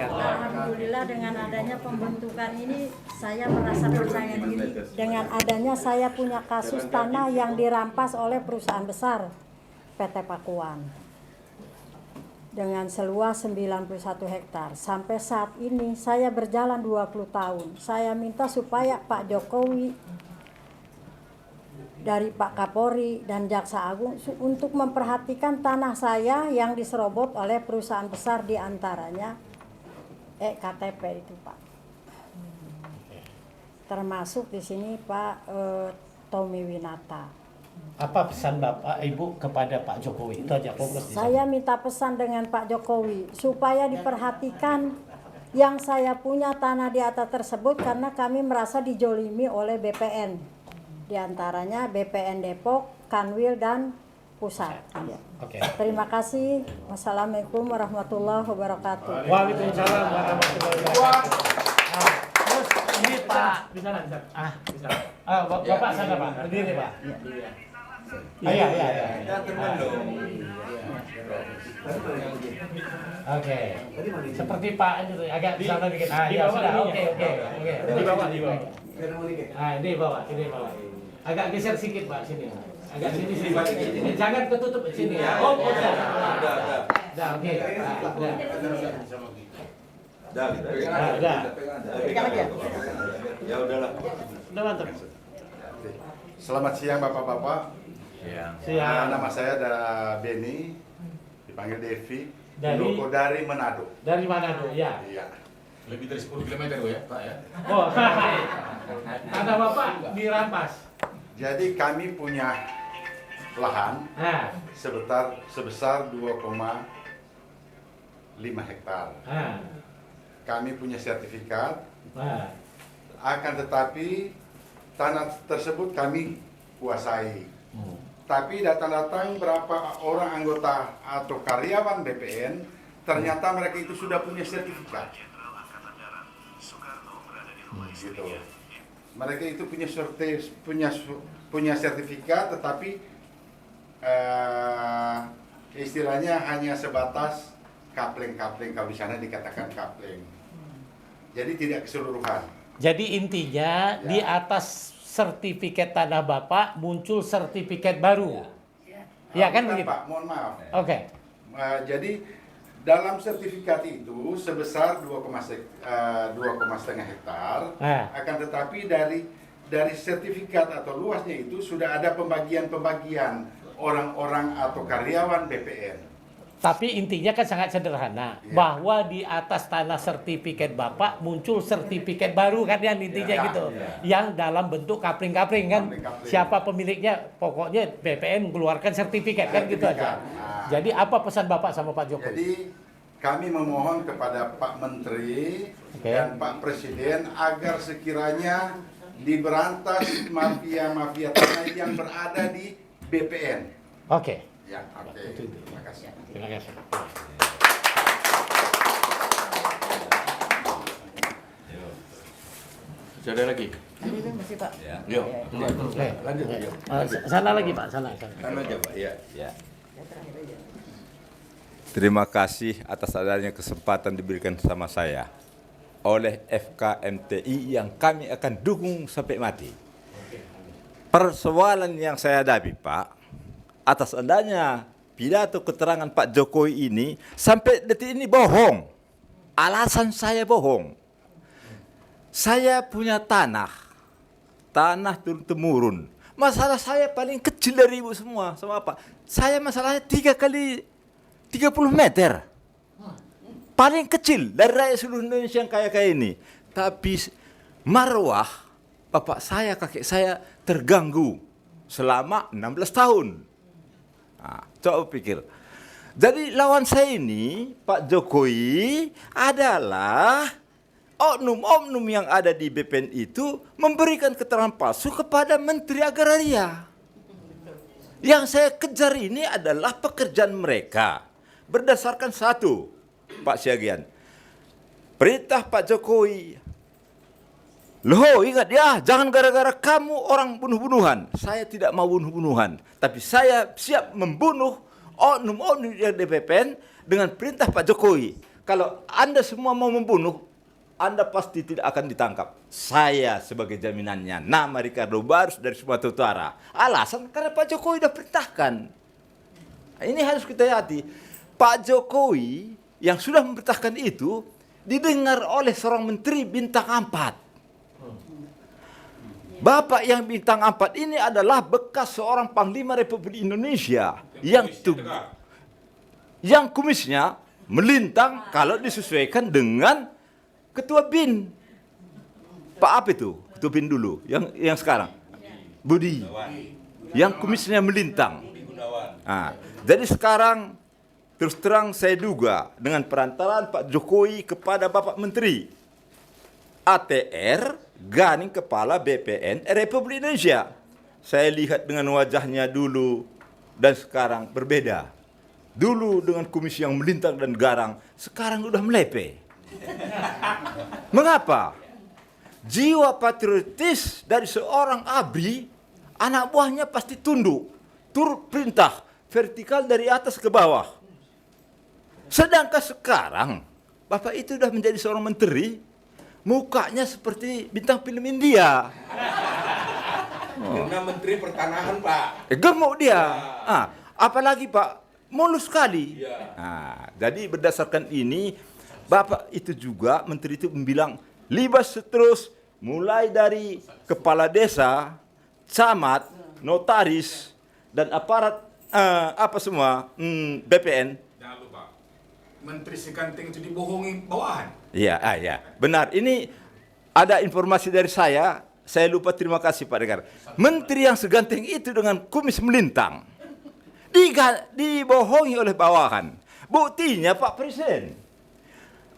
Alhamdulillah dengan adanya pembentukan ini saya merasa percaya diri. Dengan adanya saya punya kasus tanah yang dirampas oleh perusahaan besar PT Pakuan dengan seluas 91 hektar. Sampai saat ini saya berjalan 20 tahun. Saya minta supaya Pak Jokowi dari Pak Kapolri dan Jaksa Agung untuk memperhatikan tanah saya yang diserobot oleh perusahaan besar diantaranya KTP itu, Pak. Termasuk di sini Pak Tommy Winata. Apa pesan Bapak Ibu kepada Pak Jokowi? Itu aja fokus di sana. Saya minta pesan dengan Pak Jokowi supaya diperhatikan yang saya punya tanah di atas tersebut karena kami merasa dijolimi oleh BPN. Di antaranya BPN Depok, Kanwil, dan Pusat. Oke. Terima kasih. Wassalamualaikum warahmatullahi wabarakatuh. Waalaikumsalam warahmatullahi wabarakatuh. Terus ini Pak. Bisa. Bapak sana Pak. Berdiri Pak. Iya. Oke. Seperti Pak itu agak di sana dikit. Ya sudah. Oke. Di bawah. Ini bawah. Agak geser sedikit Pak sini. Agak sini. Jangan ketutup sini ya. Oh, udah. Oke. Udah. Pegang aja. Ya udahlah. Udah mantap. Selamat siang Bapak-Bapak. Siang. Nama saya Beni, dipanggil Devi. Dari Manado. Dari Manado, ya. Iya. Lebih dari 10 km ya, Pak ya. Oh, tanah Bapak dirampas. Jadi kami punya lahan Nah, sebesar 2,5 hektar. Kami punya sertifikat, akan tetapi tanah tersebut kami kuasai. Tapi datang-datang berapa orang anggota atau karyawan BPN, ternyata mereka itu sudah punya sertifikat. Gitu. Mereka itu punya sertifikat, tetapi istilahnya hanya sebatas kapleng-kapleng, kalau di sana dikatakan kapleng. Jadi tidak keseluruhan. jadi intinya di atas sertifikat tanah Bapak muncul sertifikat baru. Ya kan Bukan, begitu? Pak, mohon maaf. Oke. Jadi dalam sertifikat itu sebesar 2,5 hektar, akan tetapi dari sertifikat atau luasnya itu sudah ada pembagian orang-orang atau karyawan BPN. Tapi intinya kan sangat sederhana, bahwa di atas tanah sertifikat Bapak muncul sertifikat baru kan yang intinya gitu. Yang dalam bentuk kapling-kapling kan. Kapling-kapling. Siapa pemiliknya, pokoknya BPN mengeluarkan sertifikat kan gitu aja. Nah. Jadi apa pesan Bapak sama Pak Jokowi? Jadi kami memohon kepada Pak Menteri dan Pak Presiden agar sekiranya diberantas mafia-mafia tanah yang berada di BPN. Oke. Ya, oke. Terima kasih. Terima kasih. Sudah lagi? Ini masih Pak. Ya. Yuk. Lanjut. Yuk. Sana lagi Pak, sana. Kan aja Pak. Ya. Terima kasih atas adanya kesempatan diberikan sama saya oleh FKMTI yang kami akan dukung sampai mati. Persoalan yang saya hadapi Pak, atas adanya pidato keterangan Pak Jokowi ini sampai detik ini bohong. Alasan saya bohong. Saya punya tanah turun-temurun. Masalah saya paling kecil dari ibu semua. Sama apa? Saya masalahnya 3 kali 30 meter. Paling kecil dari rakyat seluruh Indonesia yang kaya-kaya ini. Tapi marwah bapak saya, kakek saya terganggu selama 16 tahun. Nah, coba pikir. Jadi lawan saya ini, Pak Jokowi adalah oknum-oknum yang ada di BPN itu memberikan keterangan palsu kepada Menteri Agraria. Yang saya kejar ini adalah pekerjaan mereka. Berdasarkan satu, Pak Syagian, perintah Pak Jokowi. Loh, ingat ya, jangan gara-gara kamu orang bunuh-bunuhan. Saya tidak mau bunuh-bunuhan, tapi saya siap membunuh oknum-oknum yang di BPN dengan perintah Pak Jokowi. Kalau Anda semua mau membunuh, Anda pasti tidak akan ditangkap. Saya sebagai jaminannya, nama Ricardo Barus dari Sumatera Utara. Alasan karena Pak Jokowi sudah perintahkan. Ini harus kita hati. Pak Jokowi yang sudah memerintahkan itu didengar oleh seorang menteri bintang 4. Bapak yang bintang 4 ini adalah bekas seorang Panglima Republik Indonesia yang kumisnya melintang kalau disesuaikan dengan Ketua BIN. Pak apa itu? Ketua BIN dulu, yang sekarang. Budi. Yang kumisnya melintang. Nah, jadi sekarang terus terang saya duga dengan perantaraan Pak Jokowi kepada Bapak Menteri ATR Ganing Kepala BPN Republik Indonesia. Saya lihat dengan wajahnya dulu dan sekarang berbeda. Dulu dengan kumis yang melintang dan garang, sekarang udah melepe. Mengapa? Jiwa patriotis dari seorang ABRI, anak buahnya pasti tunduk, turut perintah, vertikal dari atas ke bawah. Sedangkan sekarang, Bapak itu sudah menjadi seorang menteri, mukanya seperti bintang film India. Karena Menteri Pertanahan Pak. Gemuk dia. Apalagi Pak, mulus sekali. Nah, jadi berdasarkan ini, Bapak itu juga, menteri itu bilang, libas terus, mulai dari kepala desa, camat, notaris, dan aparat, BPN. Menteri sekanting itu dibohongi bawahan. Iya, benar. Ini ada informasi dari saya lupa terima kasih Pak Dekar. Menteri yang seganteng itu dengan kumis melintang, dibohongi oleh bawahan. Buktinya Pak Presiden.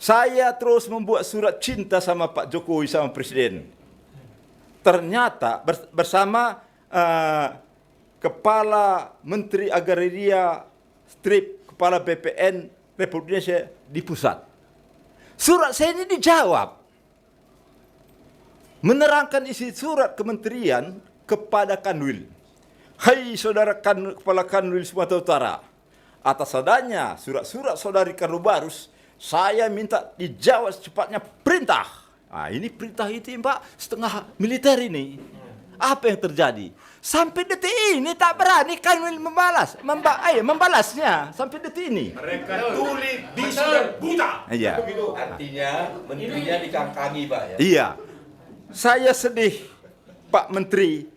Saya terus membuat surat cinta sama Pak Jokowi sama Presiden. Ternyata bersama Kepala Menteri Agraria strip Kepala BPN Republik Indonesia di pusat. Surat saya ini dijawab. Menerangkan isi surat kementerian kepada Kanwil. Hai saudara Kepala Kanwil Sumatera Utara, atas adanya surat-surat saudari Ricardo Barus, saya minta dijawab secepatnya perintah. Nah, ini perintah itu Pak, setengah militer ini. Apa yang terjadi? Sampai detik ini tak berani Kanwil membalasnya sampai detik ini. Mereka tuli, bisu dan buta. Iya. Artinya menterinya dikangkangi Pak ya. Iya. Saya sedih Pak Menteri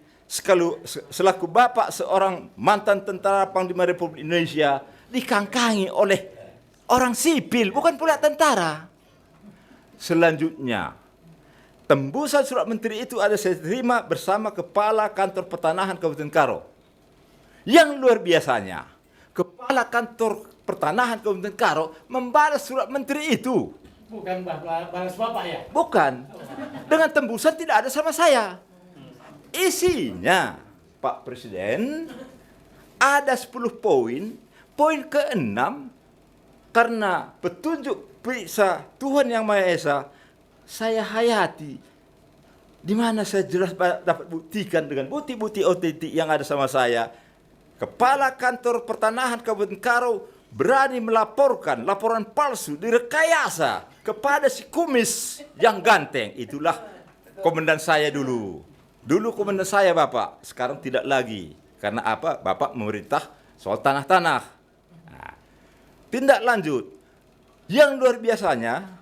selaku Bapak seorang mantan tentara Panglima Republik Indonesia dikangkangi oleh orang sipil, bukan pula tentara. Selanjutnya, tembusan surat menteri itu ada saya terima bersama Kepala Kantor Pertanahan Kabupaten Karo. Yang luar biasanya, Kepala Kantor Pertanahan Kabupaten Karo membalas surat menteri itu. Bukan balas Bapak ya? Bukan. Dengan tembusan tidak ada sama saya. Isinya, Pak Presiden, ada 10 poin. Poin ke-6, karena petunjuk periksa Tuhan Yang Maha Esa, saya hayati Di mana saya jelas dapat buktikan dengan bukti-bukti otentik yang ada sama saya. Kepala Kantor Pertanahan Kabupaten Karo berani melaporkan laporan palsu direkayasa kepada si kumis yang ganteng. Itulah komandan saya dulu. Dulu komandan saya Bapak, sekarang tidak lagi. Karena apa? Bapak memerintah soal tanah-tanah. Nah, tindak lanjut. Yang luar biasanya,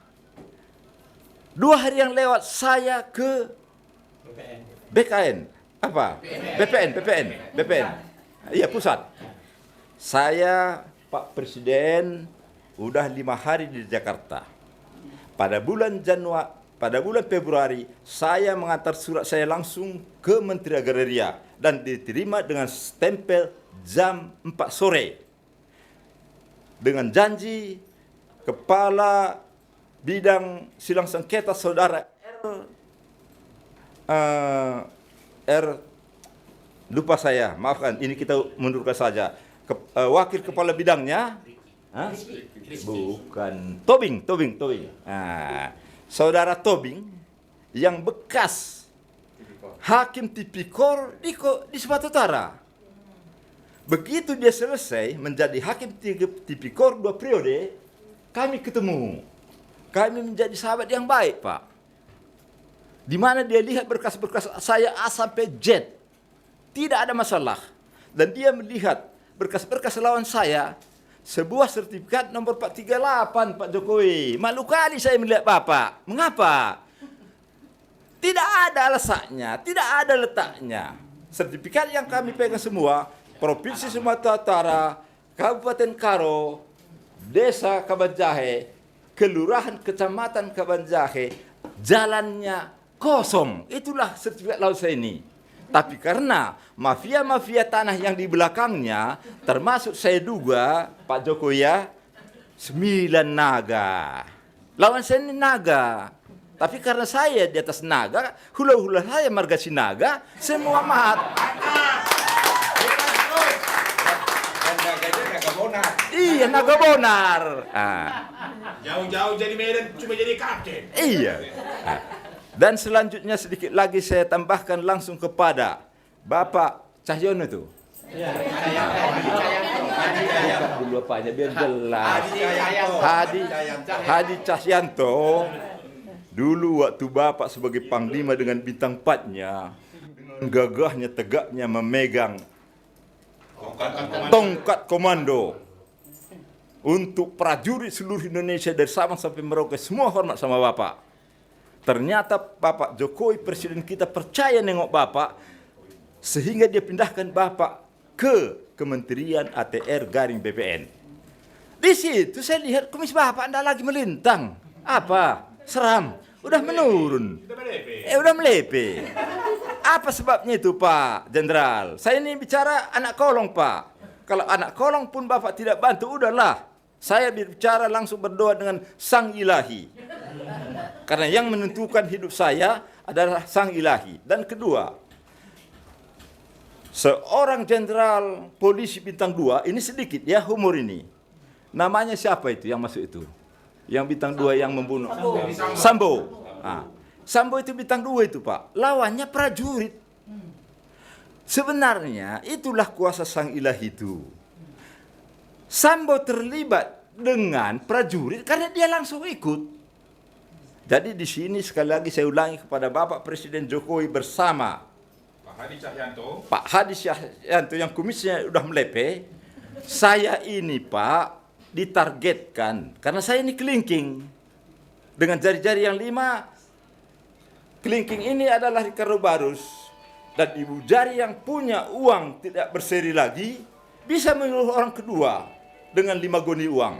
2 hari yang lewat saya ke BKN. Apa? BPN. Iya, pusat. Saya, Pak Presiden, udah 5 hari di Jakarta. Pada bulan Februari, saya mengantar surat saya langsung ke Menteri Agraria dan diterima dengan stempel jam 4 sore. Dengan janji Kepala Bidang Silang Sengketa Saudara lupa saya, maafkan, ini kita mundurkan saja. Wakil Kepala Bidangnya, bukan, Tobing. Nah, Saudara Tobing yang bekas Hakim Tipikor di Sumatera Utara. Begitu dia selesai menjadi Hakim Tipikor 2 periode, kami ketemu. Kami menjadi sahabat yang baik, Pak. Di mana dia lihat berkas-berkas saya A sampai Z. Tidak ada masalah. Dan dia melihat berkas-berkas lawan saya, sebuah sertifikat nomor 438, Pak Jokowi. Malu kali saya melihat Bapak. Mengapa? Tidak ada alasannya, tidak ada letaknya. Sertifikat yang kami pegang semua, Provinsi Sumatera Utara, Kabupaten Karo, Desa Kabanjahe, Kelurahan Kecamatan Kabanjahe, jalannya kosong. Itulah sertifikat laut saya ini. Tapi karena mafia-mafia tanah yang di belakangnya, termasuk saya duga, Pak Jokowi ya, 9 naga. Lawan saya ini naga. Tapi karena saya di atas naga, hula-hula saya marga si naga, semua mat. Dan naganya naga bonar. Iya, naga bonar. Jauh-jauh jadi Medan cuma jadi kapten. Iya. Dan selanjutnya sedikit lagi saya tambahkan langsung kepada Bapak Cahyono itu. Dulu apanya biar jelas. Hadi Cahyanto. Dulu waktu Bapak sebagai Panglima dengan bintang 4-nya, dengan gagahnya, tegaknya memegang tongkat komando untuk prajurit seluruh Indonesia dari Sabang sampai Merauke, semua hormat sama Bapak. Ternyata Bapak Jokowi, Presiden kita, percaya nengok Bapak, sehingga dia pindahkan Bapak ke Kementerian ATR garing BPN. Di situ saya lihat kumis Bapak anda lagi melintang. Apa? Seram. Udah menurun. Udah melepe. Apa sebabnya itu Pak Jenderal? Saya ini bicara anak kolong Pak. Kalau anak kolong pun Bapak tidak bantu, udahlah. Saya bicara langsung berdoa dengan Sang Ilahi. Karena yang menentukan hidup saya adalah Sang Ilahi. Dan kedua, seorang jenderal polisi bintang 2, ini sedikit ya humor ini. Namanya siapa itu yang masuk itu? Yang bintang 2 yang membunuh Sambo. Sambo itu bintang 2 itu Pak. Lawannya prajurit. Sebenarnya itulah kuasa Sang Ilahi itu. Sambo terlibat dengan prajurit karena dia langsung ikut. Jadi di sini sekali lagi saya ulangi kepada Bapak Presiden Jokowi bersama Pak Hadi Cahyanto yang kumisnya udah melepe. Saya ini Pak ditargetkan karena saya ini kelingking dengan jari-jari yang 5. Kelingking ini adalah Ricardo Barus dan ibu jari yang punya uang tidak berseri lagi bisa menyuruh orang kedua dengan 5 goni uang.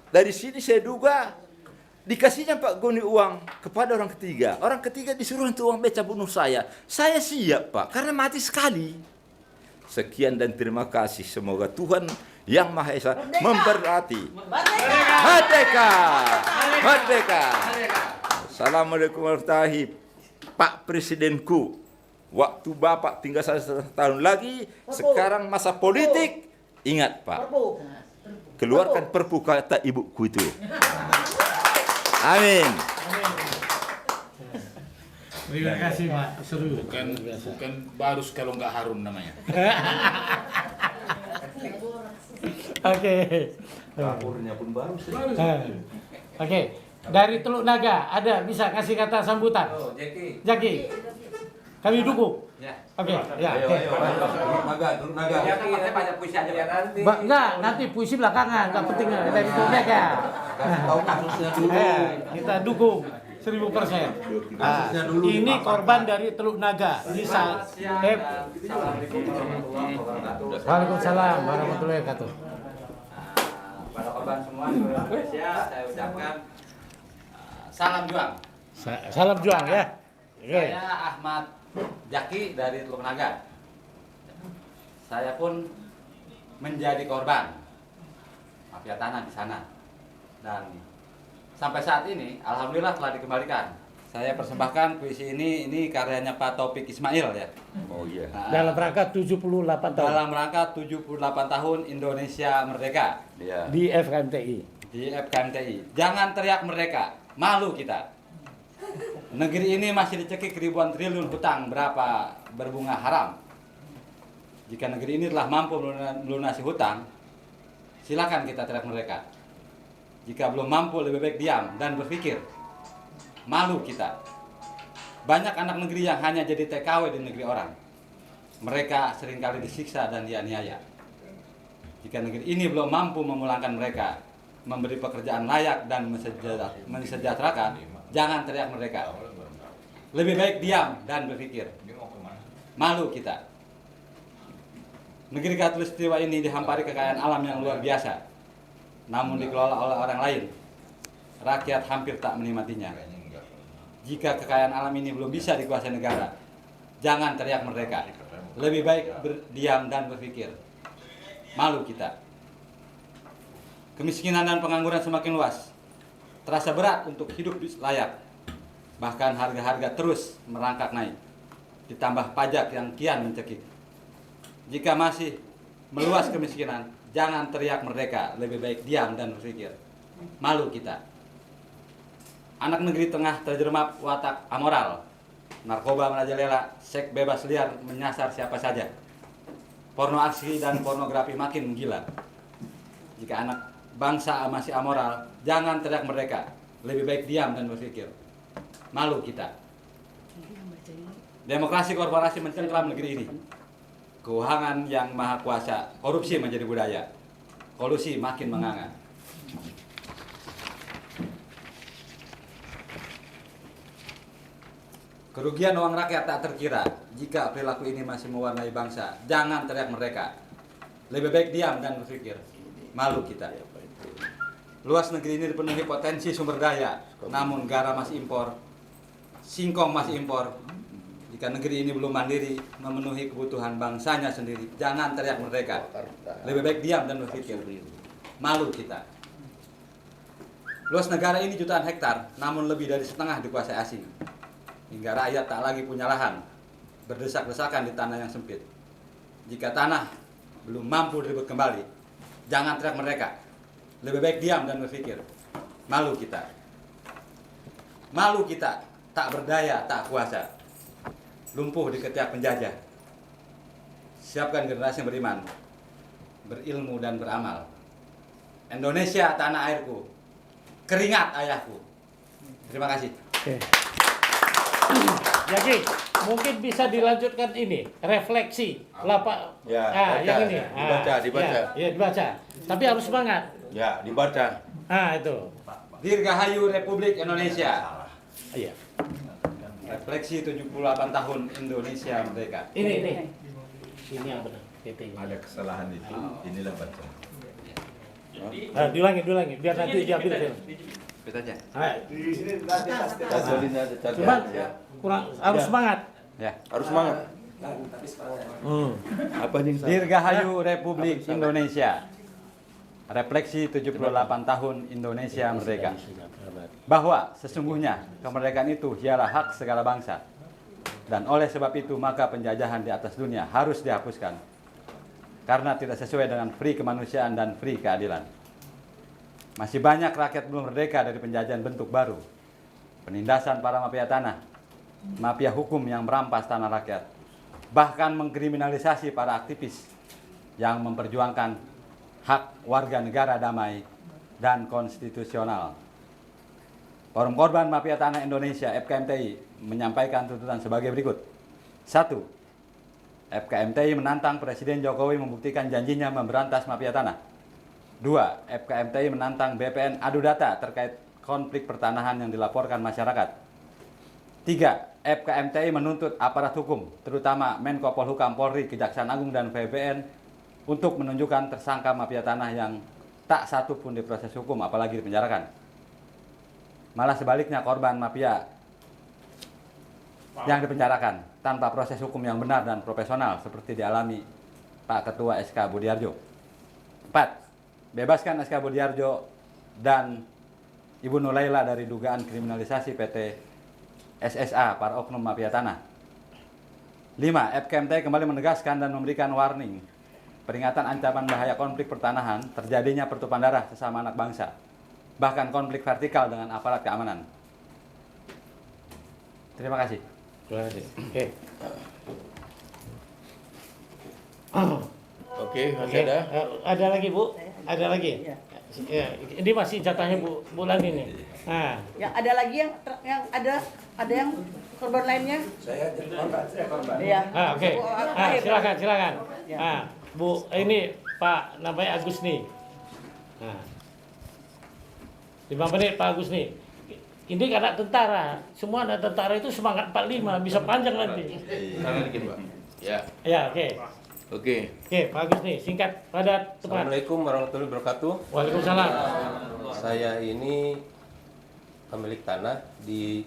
Dari sini saya duga dikasihnya 4 goni uang kepada orang ketiga. Orang ketiga disuruh untuk uang beca bunuh saya. Saya siap Pak karena mati sekali. Sekian dan terima kasih. Semoga Tuhan Yang Maha Esa memberkati. Merdeka! Merdeka! Assalamualaikum warahmatullahi wabarakatuh. Pak Presidenku, waktu Bapak tinggal 1 tahun lagi, sekarang masa politik, ingat Pak, keluarkan perpu kata ibuku itu. Amin. Terima kasih Pak, seru. Bukan barus kalau nggak harum namanya. Oke. Dapurnya pun baru. Oke, dari Teluk Naga ada bisa kasih kata sambutan? Jaki. Kami dukung. Oke, ya. Teluk Naga. Enggak, nanti puisi belakangan, enggak penting dari Teluk Naga. Tahu kasusnya dulu. Kita dukung 1000%. Ini korban dari Teluk Naga. Bisa. Waalaikumsalam warahmatullahi wabarakatuh. Pada korban semua seluruh Indonesia saya ucapkan salam juang. Salam juang ya. Saya Ahmad Jaki dari Teluk Naga. Saya pun menjadi korban mafia tanah di sana dan sampai saat ini alhamdulillah telah dikembalikan. Saya persembahkan puisi ini karyanya Pak Taufik Ismail ya. Oh iya. Dalam rangka 78 tahun. Dalam rangka 78 tahun Indonesia Merdeka. Iya. Di FKMTI. Di FKMTI. Jangan teriak merdeka, malu kita. Negeri ini masih dicekik ribuan triliun hutang berapa berbunga haram. Jika negeri ini telah mampu melunasi hutang, silakan kita teriak mereka. Jika belum mampu, lebih baik diam dan berpikir. Malu kita. Banyak anak negeri yang hanya jadi TKW di negeri orang. Mereka seringkali disiksa dan dianiaya. Jika negeri ini belum mampu memulangkan mereka, memberi pekerjaan layak dan mensejahterakan, jangan teriak mereka. Lebih baik diam dan berpikir. Malu kita. Negeri Katulistiwa ini dihampari kekayaan alam yang luar biasa, namun dikelola oleh orang lain. Rakyat hampir tak menikmatinya. Jika kekayaan alam ini belum bisa dikuasai negara, jangan teriak mereka. Lebih baik berdiam dan berpikir. Malu kita. Kemiskinan dan pengangguran semakin luas. Terasa berat untuk hidup layak. Bahkan harga-harga terus merangkak naik. Ditambah pajak yang kian mencekik. Jika masih meluas kemiskinan, jangan teriak mereka. Lebih baik diam dan berpikir. Malu kita. Anak negeri tengah terjerembab watak amoral. Narkoba merajalela, seks bebas liar menyasar siapa saja. Porno aksi dan pornografi makin menggila. Jika anak bangsa masih amoral, jangan teriak mereka. Lebih baik diam dan berpikir. Malu kita. Demokrasi korporasi mencengkram negeri ini. Keuangan yang maha kuasa, korupsi menjadi budaya. Kolusi makin menganga. Kerugian uang rakyat tak terkira. Jika perilaku ini masih mewarnai bangsa, jangan teriak mereka. Lebih baik diam dan berpikir. Malu kita. Luas negeri ini dipenuhi potensi sumber daya, namun garam masih impor, singkong masih impor. Jika negeri ini belum mandiri, memenuhi kebutuhan bangsanya sendiri, jangan teriak mereka. Lebih baik diam dan berpikir. Malu kita. Luas negara ini jutaan hektar, namun lebih dari setengah dikuasai asing. Hingga rakyat tak lagi punya lahan, berdesak-desakan di tanah yang sempit. Jika tanah belum mampu direbut kembali, jangan teriak mereka. Lebih baik diam dan berpikir. Malu kita. Malu kita, tak berdaya, tak kuasa. Lumpuh di ketiak penjajah. Siapkan generasi yang beriman, berilmu dan beramal. Indonesia tanah airku, keringat ayahku. Terima kasih. Oke. Jadi mungkin bisa dilanjutkan ini refleksi lapak yang ini dibaca. Ya, dibaca. Tapi harus semangat. Ya, dibaca. Itu. Dirgahayu Republik Indonesia. Iya. Refleksi 78 tahun Indonesia Merdeka. Ini yang benar. Ada kesalahan itu, inilah baca. Diulangi biar nanti diambil. Kita aja. Cuman kurang harus semangat. Ya. Harus semangat. Apa nih? Dirgahayu Republik Indonesia. Refleksi 78 tahun Indonesia Merdeka. Bahwa sesungguhnya kemerdekaan itu ialah hak segala bangsa. Dan oleh sebab itu maka penjajahan di atas dunia harus dihapuskan. Karena tidak sesuai dengan free kemanusiaan dan free keadilan. Masih banyak rakyat belum merdeka dari penjajahan bentuk baru. Penindasan para mafia tanah, mafia hukum yang merampas tanah rakyat, bahkan mengkriminalisasi para aktivis yang memperjuangkan hak warga negara damai dan konstitusional. Forum Korban Mafia Tanah Indonesia (FKMTI) menyampaikan tuntutan sebagai berikut. 1. FKMTI menantang Presiden Jokowi membuktikan janjinya memberantas mafia tanah. 2. FKMTI menantang BPN adu data terkait konflik pertanahan yang dilaporkan masyarakat. 3. FKMTI menuntut aparat hukum, terutama Menko Polhukam, Polri, Kejaksaan Agung, dan BPN untuk menunjukkan tersangka mafia tanah yang tak satu pun diproses hukum, apalagi dipenjarakan. Malah sebaliknya, korban mafia yang dipenjarakan tanpa proses hukum yang benar dan profesional seperti dialami Pak Ketua SK Budiarjo. 4. Bebaskan SK Budiarjo dan Ibu Nuraila dari dugaan kriminalisasi PT SSA para oknum mafia tanah. 5. FKMTI kembali menegaskan dan memberikan warning peringatan ancaman bahaya konflik pertanahan, terjadinya pertumpahan darah sesama anak bangsa, bahkan konflik vertikal dengan aparat keamanan. Terima kasih. Terima kasih. Oke. Oke, masih Oke. ada? Ada lagi, Bu? Ada lagi? Ya, ini masih jatahnya Bu Bulan ini. Nah, Yang ada lagi yang ada yang korban lainnya? Saya jadi korban. Iya. oke. Akhir. Silakan. Ya. Bu, ini Pak namanya Agus nih. Nah, 5 menit Pak Agus nih. Ini karena tentara, semua anak tentara itu semangat 45, bisa panjang nanti. Tangan dikit, Pak. Ya. Ya, oke. Oke. Oke, Pak Agus nih, singkat, padat, tepat. Assalamualaikum warahmatullahi wabarakatuh. Waalaikumsalam. Saya ini pemilik tanah di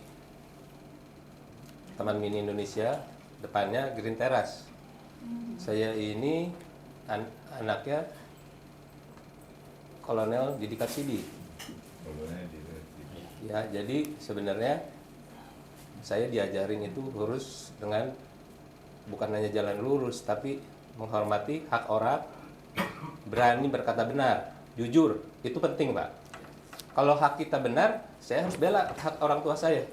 Taman Mini Indonesia, depannya Green Terrace. Saya ini anaknya Kolonel Didi Karsidi. Ya, jadi sebenarnya saya diajarin itu lurus dengan bukan hanya jalan lurus, tapi menghormati hak orang, berani berkata benar, jujur, itu penting, Pak. Kalau hak kita benar, saya harus bela hak orang tua saya.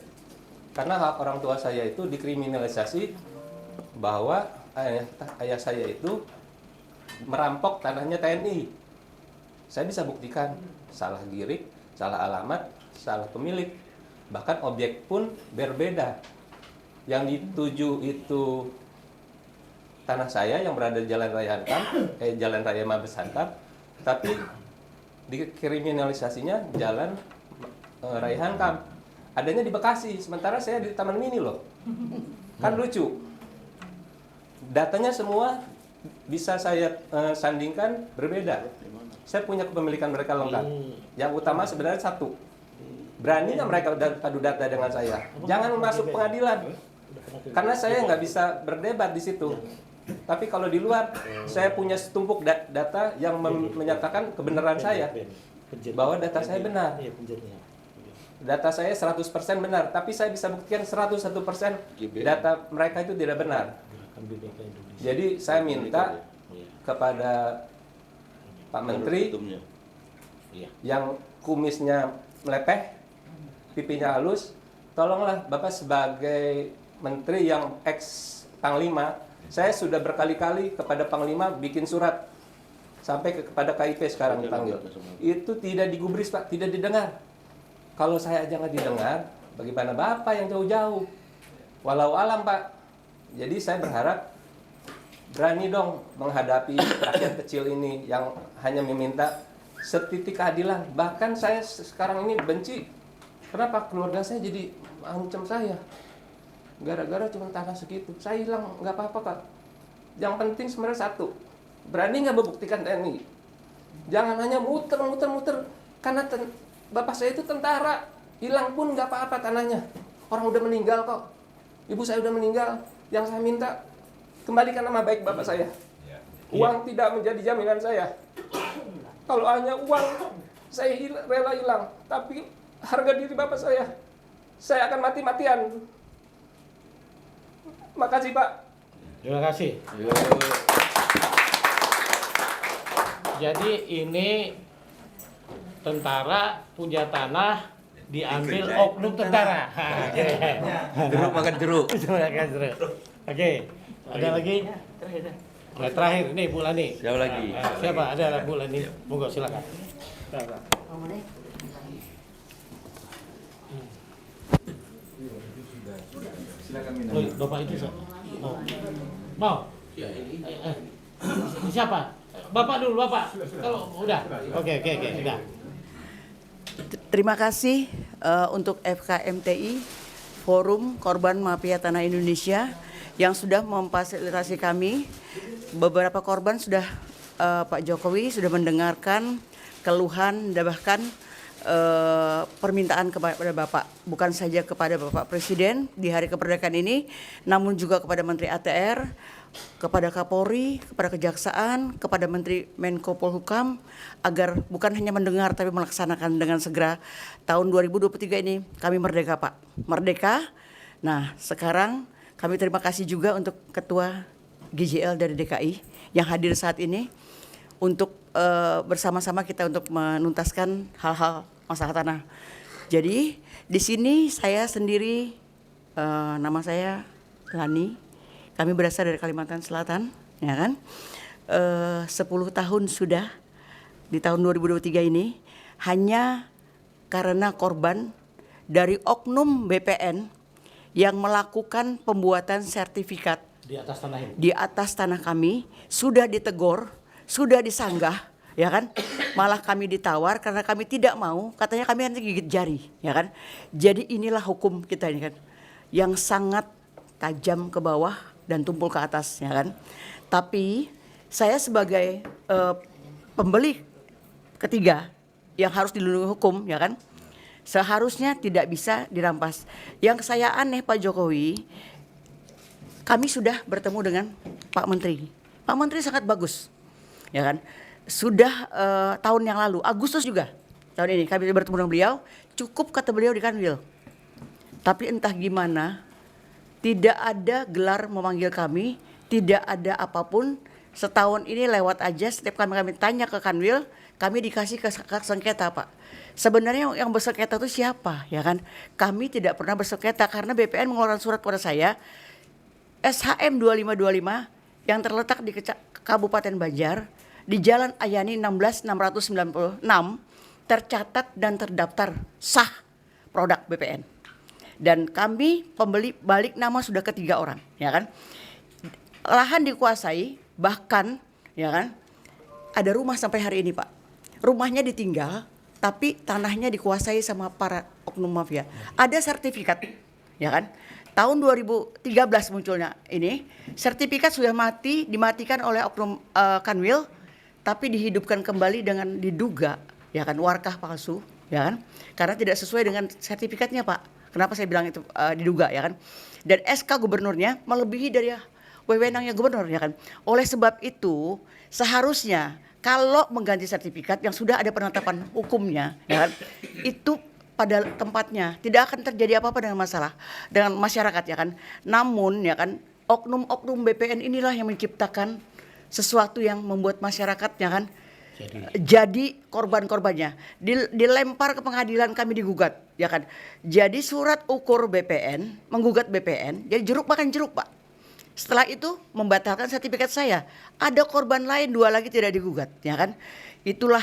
Karena hak orang tua saya itu dikriminalisasi bahwa ayah saya itu merampok tanahnya TNI. Saya bisa buktikan salah girik, salah alamat, salah pemilik. Bahkan objek pun berbeda. Yang dituju itu tanah saya yang berada di Jalan Raya Hankam, Jalan Raya Mabes Hankam, tapi dikriminalisasinya Jalan Raya Hankam. Adanya di Bekasi, sementara saya di Taman Mini loh. Kan lucu. Datanya semua bisa saya sandingkan berbeda. Saya punya kepemilikan mereka lengkap. Yang utama sebenarnya satu. Berani nggak mereka adu data dengan saya? Jangan masuk pengadilan. Karena saya nggak bisa berdebat di situ. Tapi kalau di luar, saya punya setumpuk data yang menyatakan kebenaran saya. Bahwa data saya benar. Data saya 100% benar. Tapi saya bisa buktikan 101% data mereka itu tidak benar. Jadi saya minta kepada Pak Menteri yang kumisnya melepeh, pipinya halus, tolonglah Bapak sebagai Menteri yang ex-Panglima, saya sudah berkali-kali kepada Panglima bikin surat, sampai kepada KIP sekarang dipanggil. Itu tidak digubris, Pak, tidak didengar. Kalau saya aja nggak didengar, bagaimana Bapak yang jauh-jauh? Walau alam, Pak. Jadi saya berharap berani dong menghadapi rakyat kecil ini yang hanya meminta setitik keadilan. Bahkan saya sekarang ini benci. Kenapa keluarga saya jadi ancam saya? Gara-gara cuma tanah segitu. Saya hilang, nggak apa-apa, Pak. Yang penting sebenarnya satu. Berani nggak membuktikan TNI? Jangan hanya muter. Karena bapak saya itu tentara. Hilang pun nggak apa-apa tanahnya. Orang udah meninggal kok. Ibu saya udah meninggal. Yang saya minta, kembalikan nama baik bapak saya. Uang tidak menjadi jaminan saya. Kalau hanya uang, saya rela hilang. Tapi harga diri bapak saya akan mati-matian. Makasih, Pak. Terima kasih. Jadi ini tentara punya tanah diambil oknum tentara. Jeruk makan jeruk. Makan jeruk. Oke, ada lagi? Nah, terakhir ini Bu Lani. Siapa lagi? Siapa? Ada Bu Lani. Monggo silakan. Oh, Bapak itu oh. Mau? Siapa? Bapak dulu, Bapak. Kalau udah. Oke, udah. Terima kasih untuk FKMTI, Forum Korban Mafia Tanah Indonesia, yang sudah memfasilitasi kami. Beberapa korban sudah Pak Jokowi sudah mendengarkan keluhan dan bahkan permintaan kepada Bapak, bukan saja kepada Bapak Presiden di Hari Kemerdekaan ini, namun juga kepada Menteri ATR, kepada Kapolri, kepada Kejaksaan, kepada Menteri Menko Polhukam, agar bukan hanya mendengar tapi melaksanakan dengan segera. Tahun 2023 ini kami merdeka, Pak. Merdeka. Nah, sekarang kami terima kasih juga untuk Ketua GJL dari DKI yang hadir saat ini untuk bersama-sama kita untuk menuntaskan hal-hal masalah tanah. Jadi di sini saya sendiri, nama saya Lani, kami berasal dari Kalimantan Selatan, ya kan? 10 tahun sudah di tahun 2023 ini hanya karena korban dari oknum BPN yang melakukan pembuatan sertifikat Di atas tanah ini. di atas tanah kami, sudah ditegur, sudah disanggah, ya kan? Malah kami ditawar karena kami tidak mau, katanya kami nanti gigit jari, ya kan? Jadi inilah hukum kita ini kan, yang sangat tajam ke bawah dan tumpul ke atas, ya kan? Tapi saya sebagai pembeli ketiga yang harus dilindungi hukum, ya kan? Seharusnya tidak bisa dirampas. Yang saya aneh Pak Jokowi, kami sudah bertemu dengan Pak Menteri. Pak Menteri sangat bagus, ya kan? Sudah tahun yang lalu, Agustus juga tahun ini kami bertemu dengan beliau. Cukup kata beliau di Kanwil. Tapi entah gimana, tidak ada gelar memanggil kami, tidak ada apapun. Setahun ini lewat aja. Setiap kami tanya ke Kanwil, kami dikasih ke sengketa, Pak. Sebenarnya yang bersengketa itu siapa, ya kan? Kami tidak pernah bersengketa karena BPN mengeluarkan surat pada saya. SHM 2525 yang terletak di Kabupaten Banjar di Jalan Ayani 16696 tercatat dan terdaftar sah produk BPN. Dan kami pembeli balik nama sudah ketiga orang, ya kan? Lahan dikuasai, bahkan ya kan? Ada rumah sampai hari ini, Pak. Rumahnya ditinggal tapi tanahnya dikuasai sama para oknum mafia. Ada sertifikat, ya kan? Tahun 2013 munculnya ini, sertifikat sudah dimatikan oleh oknum Kanwil, tapi dihidupkan kembali dengan diduga, ya kan, warkah palsu, ya kan, karena tidak sesuai dengan sertifikatnya, Pak. Kenapa saya bilang itu diduga, ya kan? Dan SK gubernurnya melebihi dari wewenangnya gubernur, ya kan. Oleh sebab itu, seharusnya kalau mengganti sertifikat yang sudah ada penetapan hukumnya, ya kan, itu pada tempatnya, tidak akan terjadi apa-apa dengan dengan masyarakat, ya kan. Namun, ya kan, oknum-oknum BPN inilah yang menciptakan sesuatu yang membuat masyarakat, ya kan, jadi korban-korbannya. Dilempar ke pengadilan, kami digugat, ya kan. Jadi surat ukur BPN, menggugat BPN, jadi jeruk makan jeruk, Pak. Setelah itu membatalkan sertifikat saya. Ada korban lain 2 lagi tidak digugat, ya kan. Itulah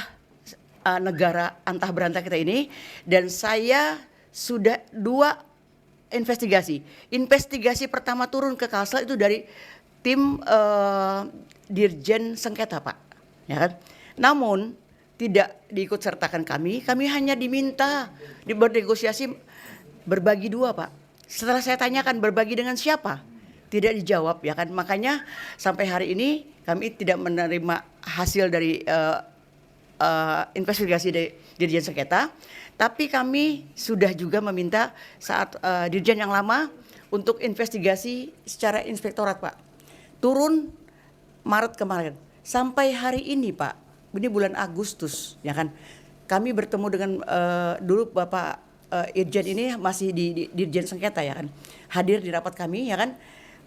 negara antah berantah kita ini. Dan saya sudah 2 investigasi. Investigasi pertama turun ke Kalsel itu dari tim Dirjen Sengketa, Pak, ya kan. Namun tidak diikut sertakan kami hanya diminta bernegosiasi berbagi 2, Pak. Setelah saya tanyakan berbagi dengan siapa, tidak dijawab, ya kan. Makanya sampai hari ini kami tidak menerima hasil dari investigasi dari Dirjen Sengketa, tapi kami sudah juga meminta saat Dirjen yang lama untuk investigasi secara inspektorat, Pak. Turun Maret kemarin sampai hari ini, Pak. Ini bulan Agustus, ya kan. Kami bertemu dengan dulu Bapak Irjen ini masih di Dirjen Sengketa, ya kan. Hadir di rapat kami, ya kan.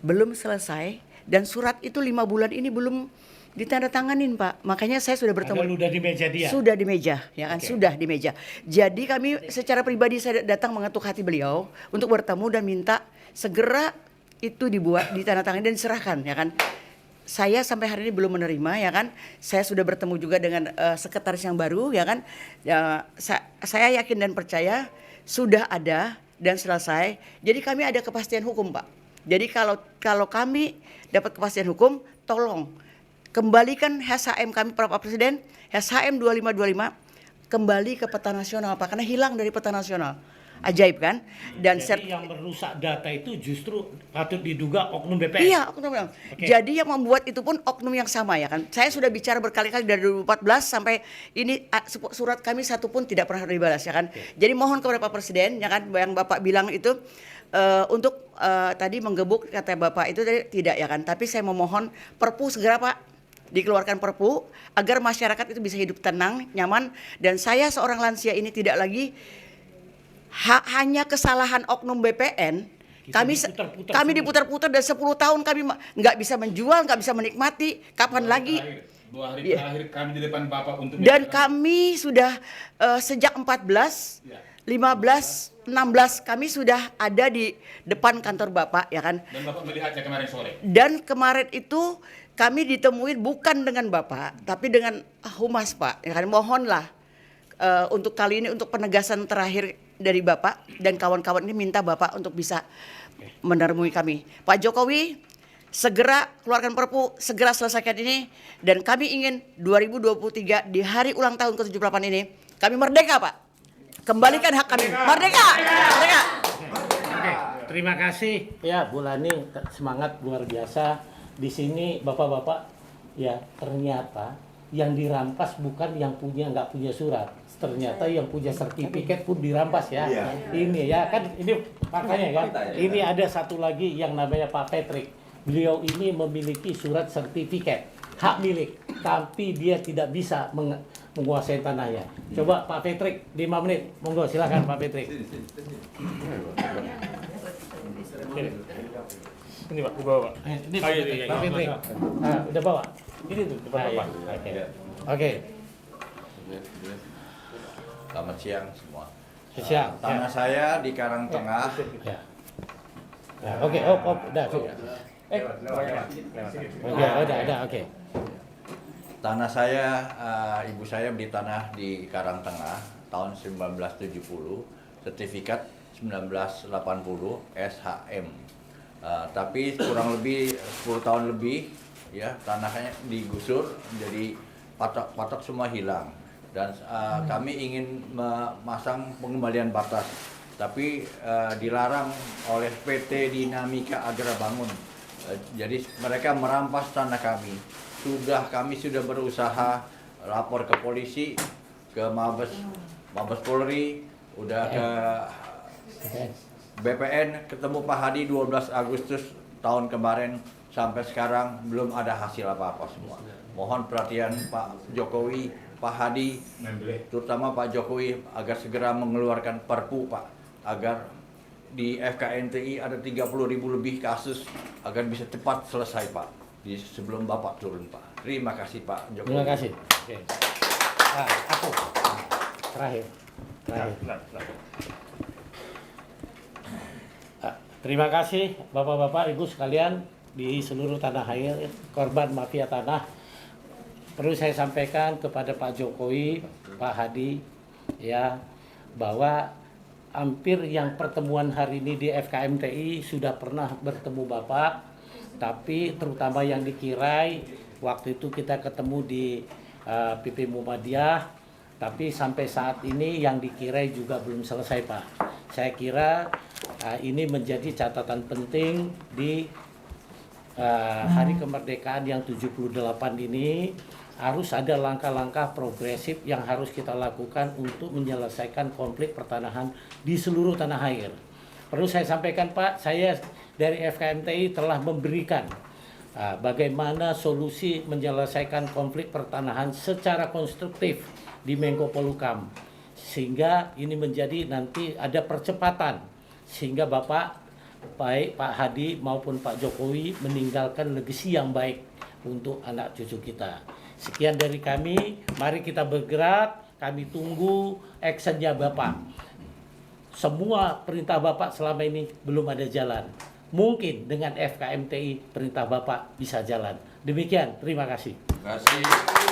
Belum selesai dan surat itu 5 bulan ini belum Ditandatanganin Pak, makanya saya sudah bertemu. Padahal udah di meja dia. Sudah di meja, ya kan, sudah di meja. Jadi kami secara pribadi saya datang mengetuk hati beliau untuk bertemu dan minta segera itu dibuat, ditandatangani dan diserahkan, ya kan. Saya sampai hari ini belum menerima, ya kan. Saya sudah bertemu juga dengan sekretaris yang baru, ya kan. Ya, saya yakin dan percaya sudah ada dan selesai. Jadi kami ada kepastian hukum Pak. Jadi kalau kami dapat kepastian hukum, tolong kembalikan HSHM kami Pak Presiden, HSHM 2525 kembali ke peta nasional Pak, karena hilang dari peta nasional. Ajaib kan? Dan jadi yang merusak data itu justru patut diduga oknum BPN. Iya, oknum. Jadi yang membuat itu pun oknum yang sama, ya kan. Saya sudah bicara berkali-kali dari 2014 sampai ini surat kami satu pun tidak pernah dibalas, ya kan. Jadi mohon kepada Pak Presiden, ya kan, yang Bapak bilang itu untuk tadi menggebuk kata Bapak itu tadi tidak, ya kan. Tapi saya memohon Perpu segera Pak dikeluarkan Perpu agar masyarakat itu bisa hidup tenang, nyaman, dan saya seorang lansia ini tidak lagi hanya kesalahan oknum BPN. Kami diputar-putar dan 10 tahun kami nggak bisa menjual, nggak bisa menikmati. Kapan lagi? 2 hari terakhir kami di depan Bapak untuk dan kami sudah sejak 14, 15, 16 kami sudah ada di depan kantor Bapak, ya kan. Dan Bapak melihatnya kemarin sore. Dan kemarin itu kami ditemuin bukan dengan Bapak, tapi dengan Humas Pak. Ya kan, mohonlah untuk kali ini untuk penegasan terakhir dari Bapak dan kawan-kawan ini minta Bapak untuk bisa menemui kami. Pak Jokowi segera keluarkan Perpu, segera selesaikan ini, dan kami ingin 2023 di hari ulang tahun ke-78 ini kami merdeka Pak. Kembalikan hak kami. Merdeka. Merdeka. Oke, terima kasih ya Bu Lani, semangat luar biasa. Di sini Bapak-bapak ya, ternyata yang dirampas bukan yang nggak punya surat, ternyata yang punya sertifikat pun dirampas ya. Ini ya kan, ini makanya kan. Ini ada satu lagi yang namanya Pak Patrick. Beliau ini memiliki surat sertifikat hak milik, tapi dia tidak bisa menguasai tanahnya. Coba Pak Patrick 5 menit, monggo silakan Pak Patrick. Ini Pak, dibawa Pak. Ini Pak Patrick. Udah bawa. Ini tuh depan Bapak. Oke. Selamat siang semua. Siang. Tanah saya di Karangtengah. Ya. Oke, udah. Oke. Tanah saya, ibu saya beli tanah di Karangtengah tahun 1970, sertifikat 1980 SHM. Tapi kurang lebih 10 tahun lebih ya, tanahnya digusur, jadi patok semua hilang. Dan kami ingin memasang pengembalian batas, tapi dilarang oleh PT Dinamika Agra Bangun. Jadi mereka merampas tanah kami. Kami sudah berusaha lapor ke polisi, ke Mabes Polri, udah ke BPN, ketemu Pak Hadi 12 Agustus tahun kemarin, sampai sekarang belum ada hasil apa-apa semua. Mohon perhatian Pak Jokowi, Pak Hadi, terutama Pak Jokowi agar segera mengeluarkan Perpu Pak, agar di FKNTI ada 30.000 lebih kasus, agar bisa cepat selesai Pak, sebelum Bapak turun Pak. Terima kasih Pak Jokowi. Terima kasih. Oke. Aku terakhir. Terima kasih Bapak-bapak, Ibu sekalian di seluruh tanah air, korban mafia tanah. Perlu saya sampaikan kepada Pak Jokowi, Pak Hadi, ya, bahwa hampir yang pertemuan hari ini di FKMTI sudah pernah bertemu Bapak, tapi terutama yang di Kirai, waktu itu kita ketemu di PP Muhammadiyah, tapi sampai saat ini yang di Kirai juga belum selesai Pak. Saya kira ini menjadi catatan penting di hari kemerdekaan yang 78 ini. Harus ada langkah-langkah progresif yang harus kita lakukan untuk menyelesaikan konflik pertanahan di seluruh tanah air. Perlu saya sampaikan Pak, saya dari FKMTI telah memberikan bagaimana solusi menyelesaikan konflik pertanahan secara konstruktif di Menko Polhukam, sehingga ini menjadi nanti ada percepatan, sehingga Bapak, baik Pak Hadi maupun Pak Jokowi meninggalkan legasi yang baik untuk anak cucu kita. Sekian dari kami, mari kita bergerak, kami tunggu actionnya Bapak. Semua perintah Bapak selama ini belum ada jalan. Mungkin dengan FKMTI perintah Bapak bisa jalan. Demikian, terima kasih. Terima kasih.